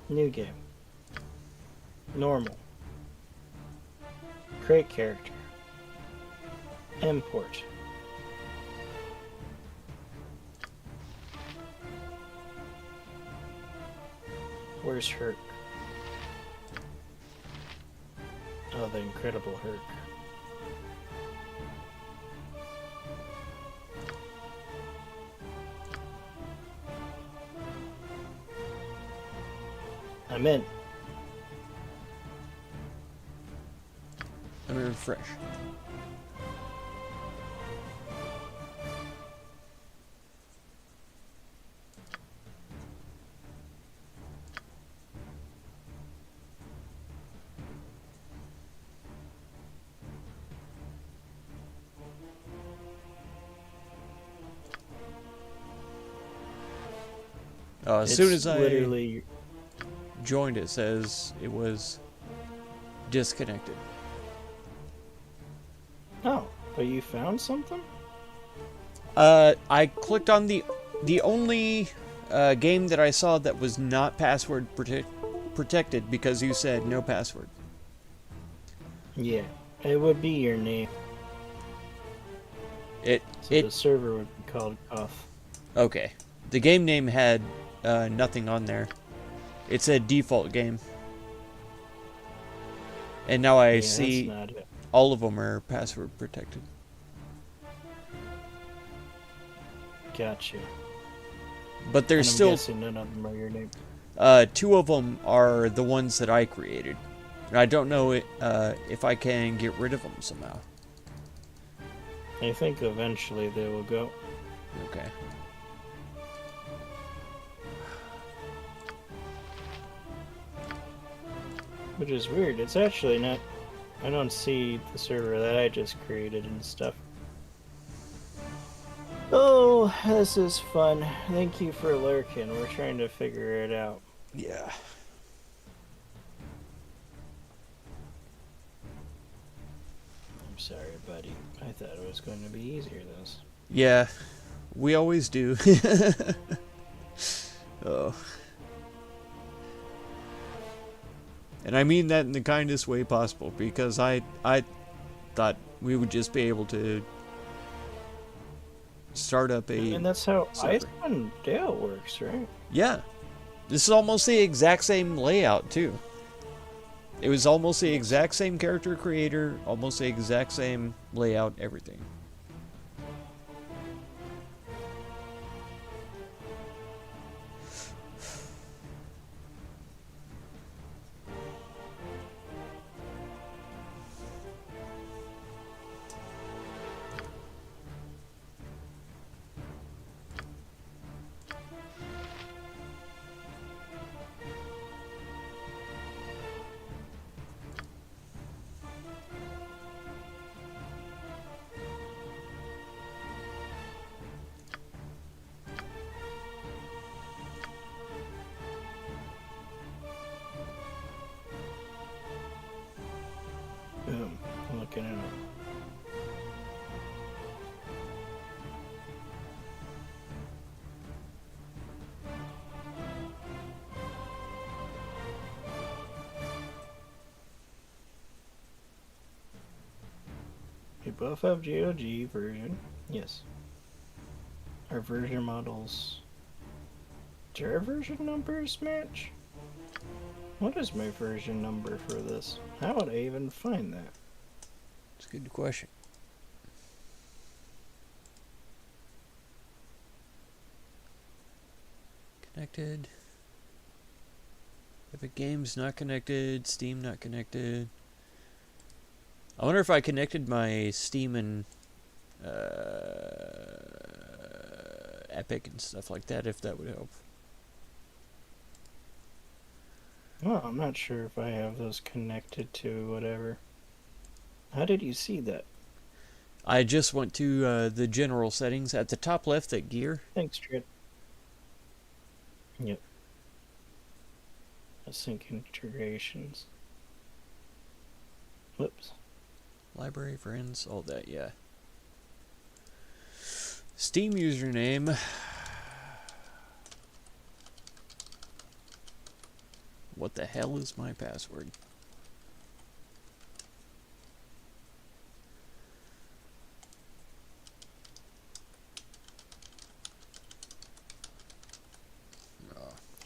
New game. Normal. Create character. Import. Where's Herc? Oh, the incredible Herc. I'm in. Let me refresh. As soon as I literally joined, it says it was disconnected. Oh, but you found something? I clicked on the only game that I saw that was not password protected because you said no password. Yeah, it would be your name. So the server would be called Cuff. Okay. The game name had nothing on there. It said default game. And now I see That's not it. all of them are password protected. Gotcha. But there's And I'm still guessing none of them are your name. 2 of them are the ones that I created. And I don't know if I can get rid of them somehow. I think eventually they will go. Okay. Which is weird. It's actually not... I don't see the server that I just created and stuff. Oh, this is fun. Thank you for lurking. We're trying to figure it out. Yeah. I'm sorry, buddy. I thought it was going to be easier this. Yeah. We always do. Oh. And I mean that in the kindest way possible, because I thought we would just be able to start up a... And that's how server. Icewind Dale works, right? Yeah. This is almost the exact same layout, too. It was almost the exact same character creator, almost the exact same layout, everything. We both have GOG version. Yes. Our version models. Do our version numbers match? What is my version number for this? How would I even find that? It's a good question. Connected. Epic Games not connected. Steam not connected. I wonder if I connected my Steam and Epic and stuff like that, if that would help. Well, I'm not sure if I have those connected to whatever. How did you see that? I just went to the general settings at the top left at gear. Thanks, Trid. Yep. Sync integrations. Whoops. Library, friends, all that, yeah. Steam username. What the hell is my password?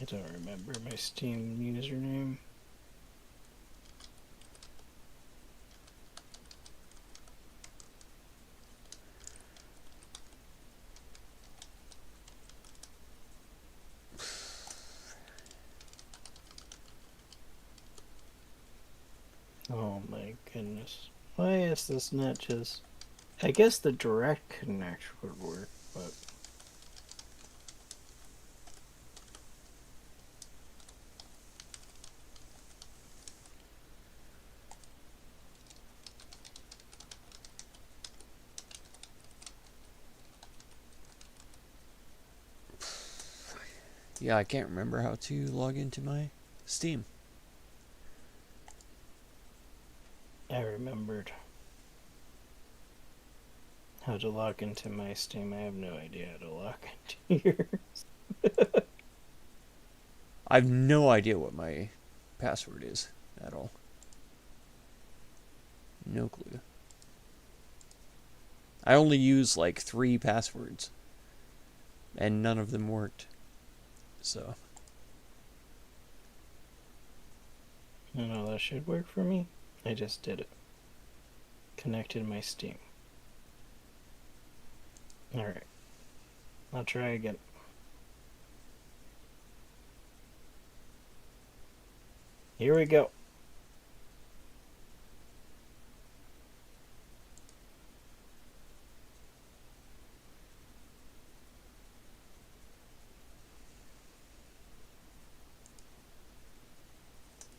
I don't remember my Steam username. Oh my goodness. Why is this not just... I guess the direct connect would work, but... Yeah, I can't remember how to log into my Steam. I remembered how to log into my Steam. I have no idea how to log into yours. I have no idea what my password is at all. No clue. I only use like 3 passwords, and none of them worked. So. No, that should work for me. I just did it. Connected my Steam. Alright. I'll try again. Here we go.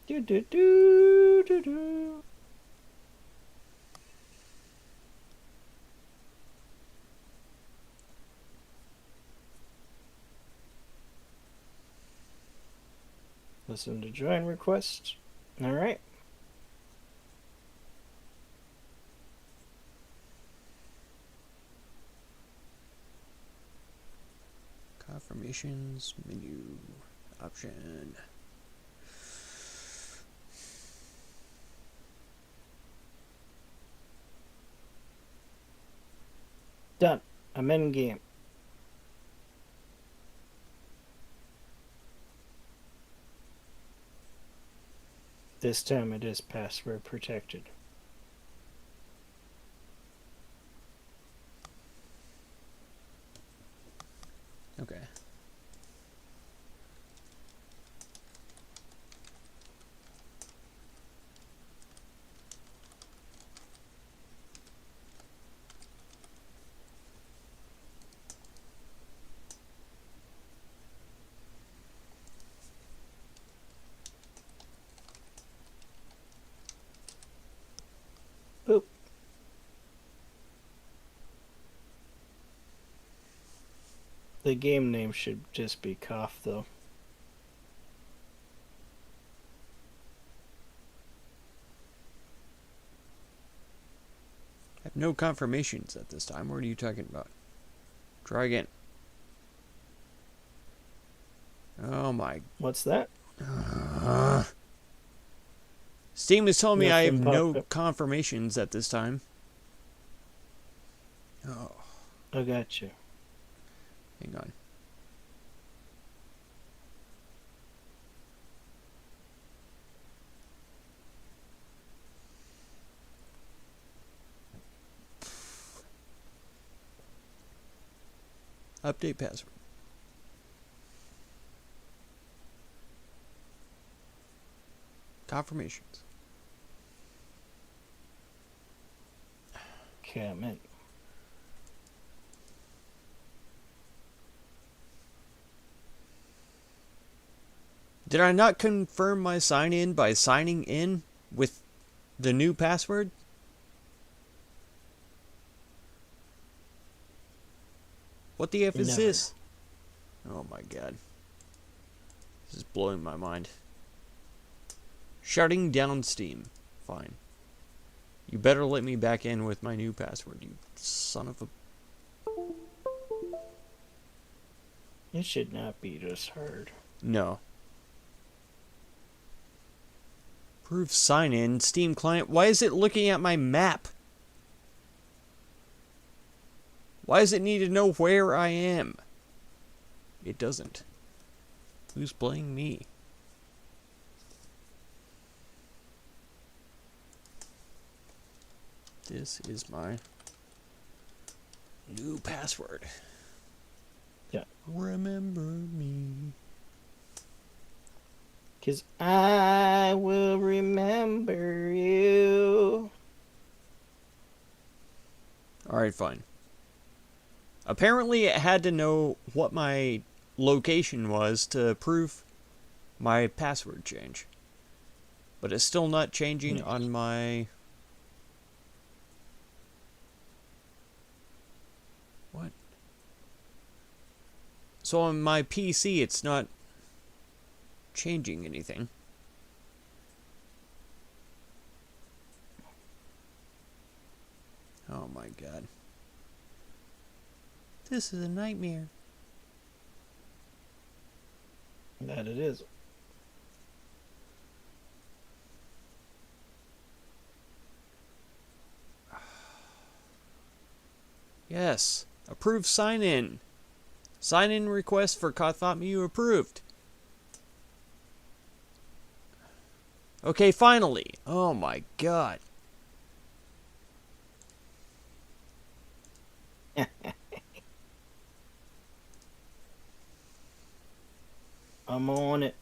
Do do do do do. Listen to join request. All right. Confirmations menu option. Done. I'm in game. This time it is password protected. Okay. Boop. The game name should just be Cough, though. I have no confirmations at this time. What are you talking about? Try again. Oh my. What's that? Steam is telling me I have Nothing no popped up. confirmations at this time. Oh, I got you. hang on. Update password. Confirmations. Okay, I'm in. Did I not confirm my sign in by signing in with the new password? What the F is Never. this? Oh my god. This is blowing my mind. Shutting down Steam. Fine. You better let me back in with my new password, you son of a... It should not be this hard. No. Proof sign in, Steam client. Why is it looking at my map? Why does it need to know where I am? It doesn't. Who's playing me? This is my new password. Yeah. Remember me. 'Cause I will remember you. Alright, fine. Apparently it had to know what my location was to approve my password change. But it's still not changing on my... What? So on my PC it's not changing anything. Oh my god. This is a nightmare. That it is. Yes. Approved sign in. Sign in request for Kothotmu approved. Okay, finally. Oh my god. I'm on it.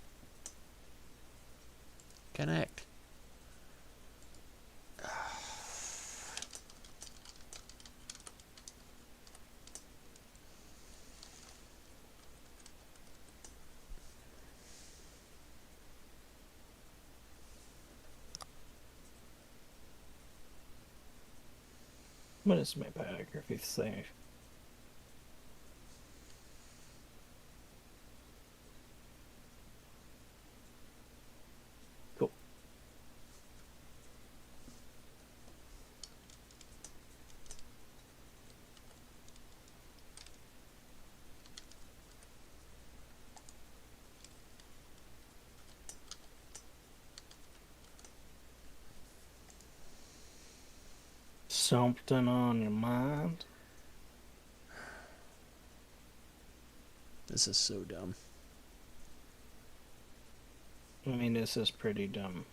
Connect. What does my biography say? Cool. Something on your mind? This is so dumb. I mean, this is pretty dumb.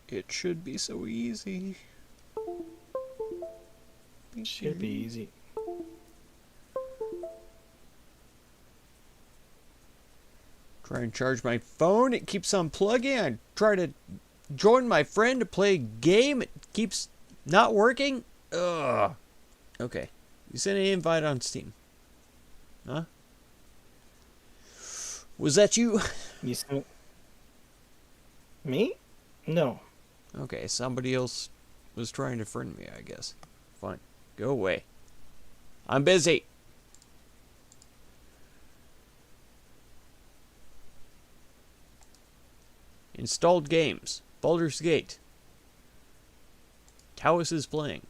It should be so easy. Should be easy. Try and charge my phone. It keeps unplugging. I try to join my friend to play a game. It keeps not working. Ugh. Okay. You sent an invite on Steam. Huh? Was that you? You sent me? No. Okay, somebody else was trying to friend me, I guess. Fine. Go away. I'm busy. Installed games. Baldur's Gate. Taoist is playing.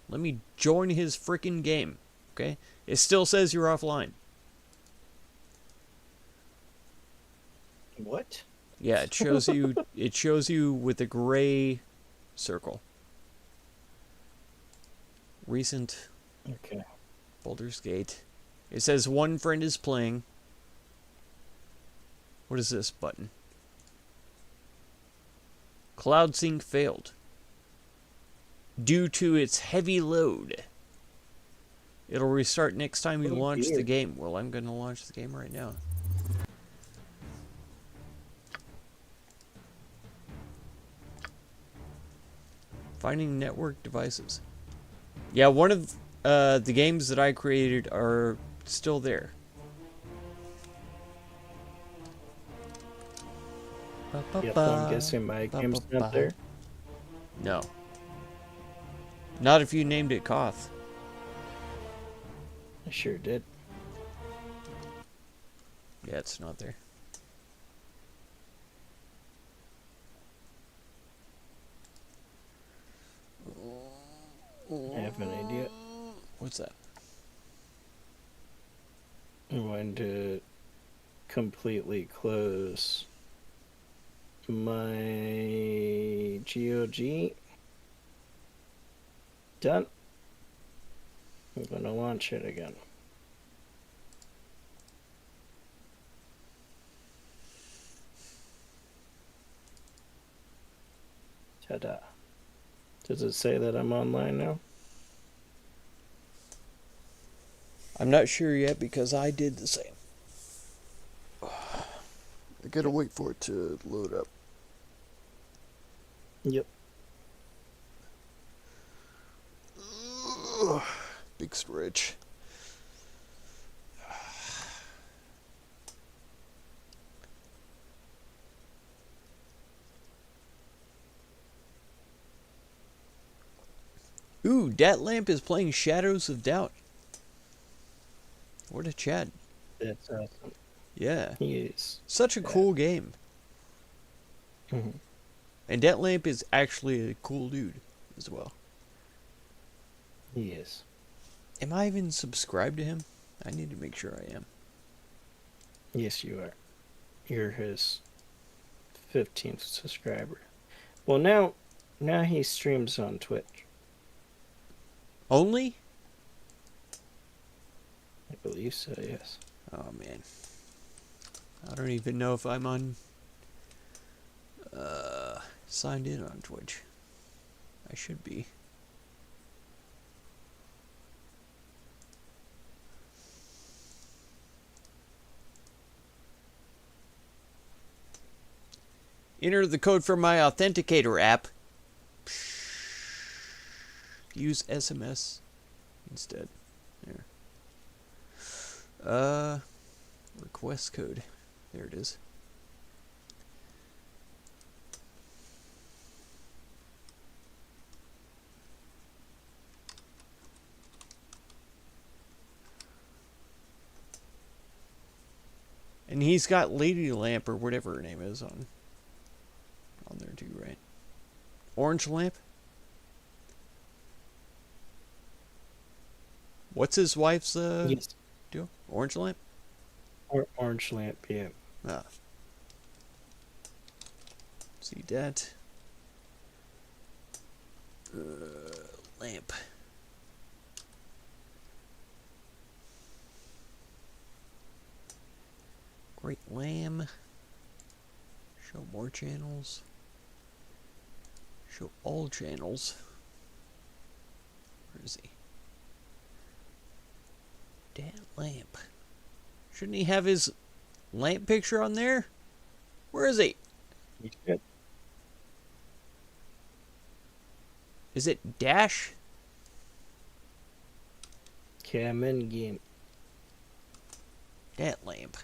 Let me join his freaking game. Okay? It still says you're offline. What? Yeah, it shows you. It shows you with a gray circle. Recent Okay. Baldur's Gate. It says one friend is playing. What is this button? Cloud sync failed due to its heavy load. It'll restart next time you launch the game. Well, I'm going to launch the game right now. Finding network devices. Yeah, one of the games that I created are still there. Yep, I'm guessing my game's not there. No. Not if you named it Koth. I sure did. Yeah, it's not there. I have an idea. What's that? I'm going to completely close my GOG. Done. I'm going to launch it again. Ta-da. Does it say that I'm online now? I'm not sure yet because I did the same. I gotta wait for it to load up. Yep. Big stretch. Ooh, Dat Lamp is playing Shadows of Doubt. What a Chad. That's awesome. Yeah. He is. Such a cool game. Mm-hmm. And Dat Lamp is actually a cool dude as well. He is. Am I even subscribed to him? I need to make sure I am. Yes, you are. You're his 15th subscriber. Well, now he streams on Twitch. Only? I believe so, yes. Oh, man. I don't even know if I'm on... signed in on Twitch. I should be. Enter the code for my authenticator app. Use SMS instead. There. Request code. There it is. And he's got Lady Lamp or whatever her name is on there too, right? Orange Lamp? What's his wife's Yes. deal? Orange Lamp? Or Orange Lamp, yeah. Ah. See that? Lamp. Great Lamb. Show more channels. Show all channels. Where is he? Dat Lamp. Shouldn't he have his lamp picture on there? Where is he? You should. Is it Dash? Okay, I'm in game. Dat Lamp.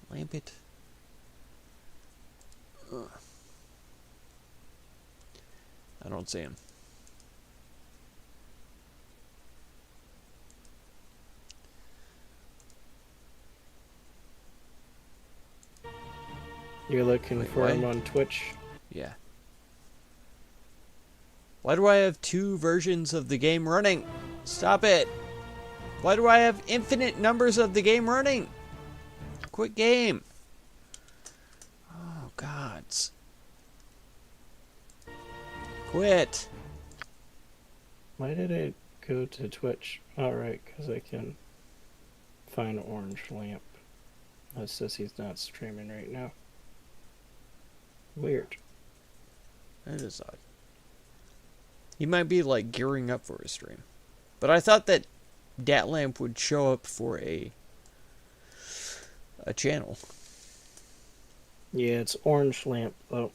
Lamp it. Ugh. I don't see him. You're looking Wait, for him what? on Twitch? Yeah. Why do I have two versions of the game running? Stop it! Why do I have infinite numbers of the game running? Quit game. Oh, gods. Quit. Why did I go to Twitch? Alright, because I can find Orange Lamp. That says he's not streaming right now. Weird. That is odd. He might be, like, gearing up for a stream. But I thought that Lamp would show up for a channel. Yeah, it's Orange Lamp, though.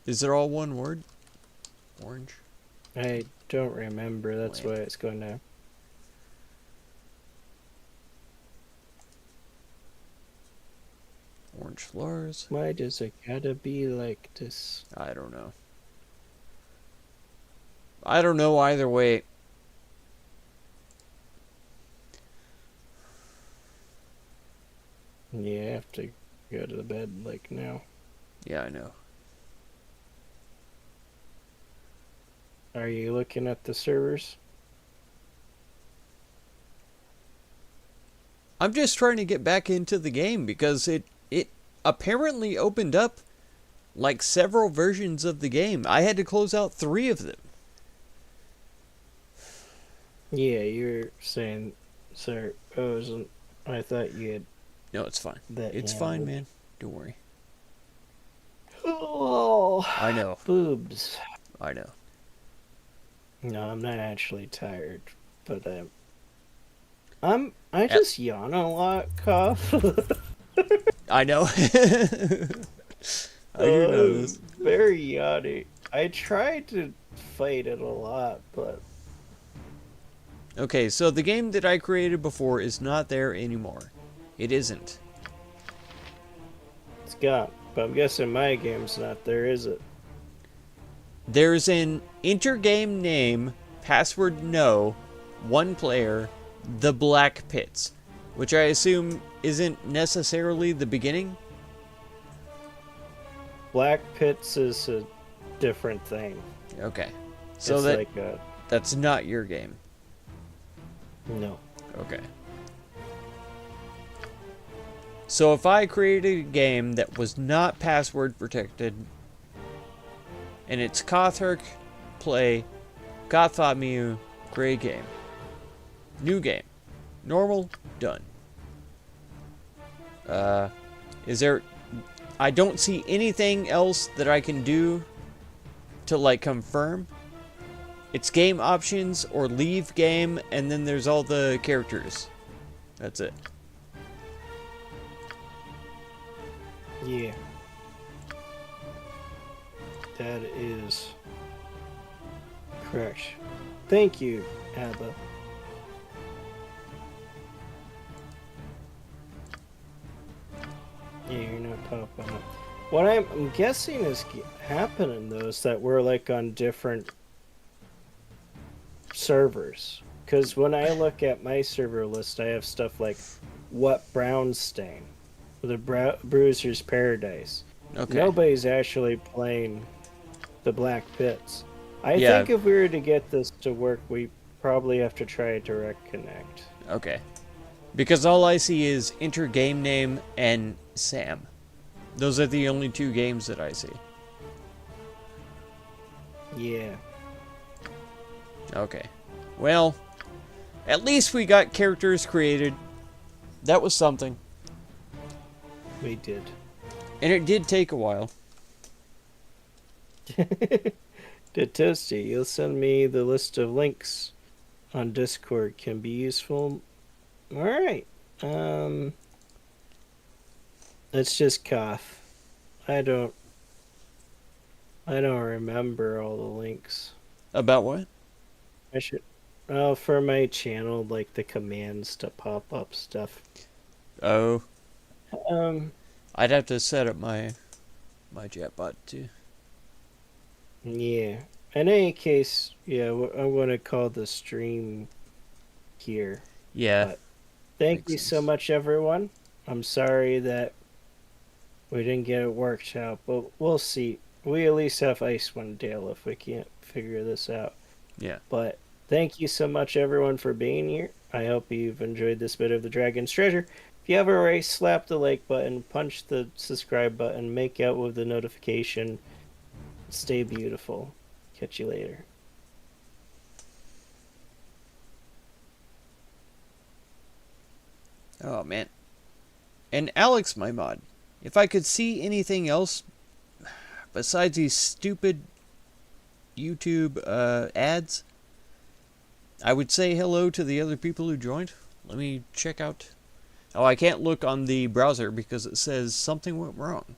Is it all one word? Orange? I don't remember. That's Lamp. why it's going down. Orange floors? Why does it gotta be like this? I don't know. I don't know either way. Yeah, I have to go to the bed, like, now. Yeah, I know. Are you looking at the servers? I'm just trying to get back into the game because it apparently opened up like several versions of the game. I had to close out 3 of them. Yeah, you're saying, sir, I thought you had No, it's fine. that. It's fine, man. Don't worry. Oh, I know. boobs. I know. No, I'm not actually tired, but I just yawn a lot, cough. I know. I do know this. Very yawny. I tried to fight it a lot, but Okay, so the game that I created before is not there anymore. It isn't. it's gone. But I'm guessing my game's not there, is it? There's an intergame name, password no, 1 player, the Black Pits, which I assume isn't necessarily the beginning. Black Pits is a different thing. Okay, so it's that like a that's not your game. no. Okay. So if I created a game that was not password protected, and it's Kothurk, play, Gothamiu, gray game. New game. Normal, done. Is there... I don't see anything else that I can do to, like, confirm. It's game options or leave game, and then there's all the characters. That's it. Yeah. That is correct. Thank you, Abba. Yeah, you're not popping up. What I'm guessing is happening, though, is that we're, like, on different servers. Because when I look at my server list, I have stuff like What Brown Stain, the Bruiser's Paradise. Okay. Nobody's actually playing the Black Pits. I Yeah. think if we were to get this to work, we probably have to try a direct connect. Okay. Because all I see is enter game name and Sam. Those are the only 2 games that I see. Yeah. Okay. Well, at least we got characters created. That was something. We did. And it did take a while. Toasty, you'll send me the list of links on Discord. Can be useful. Alright. Let's just cough. I don't remember all the links. About what? I should for my channel, like the commands to pop up stuff. Oh. Um I'd have to set up my chatbot too. Yeah. In any case, yeah, I'm going to call the stream here. Yeah. But thank makes you so sense. much, everyone. I'm sorry that we didn't get it worked out, but we'll see. We at least have Icewind Dale if we can't figure this out. Yeah. But Thank you so much, everyone, for being here. I hope you've enjoyed this bit of the Dragon's Treasure. If you haven't already, slap the like button, punch the subscribe button, make out with the notification. Stay beautiful. Catch you later. Oh, man. And Alex, my mod, if I could see anything else besides these stupid YouTube ads, I would say hello to the other people who joined. Let me check out. Oh, I can't look on the browser because it says something went wrong.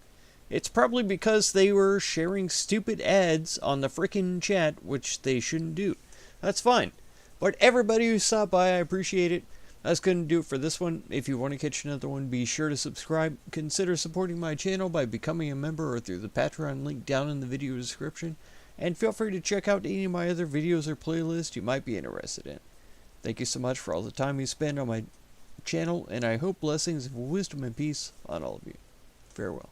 It's probably because they were sharing stupid ads on the frickin' chat, which they shouldn't do. That's fine. But everybody who stopped by, I appreciate it. That's going to do it for this one. If you want to catch another one, be sure to subscribe. Consider supporting my channel by becoming a member or through the Patreon link down in the video description. And feel free to check out any of my other videos or playlists you might be interested in. Thank you so much for all the time you spend on my channel, and I hope blessings of wisdom and peace on all of you. Farewell.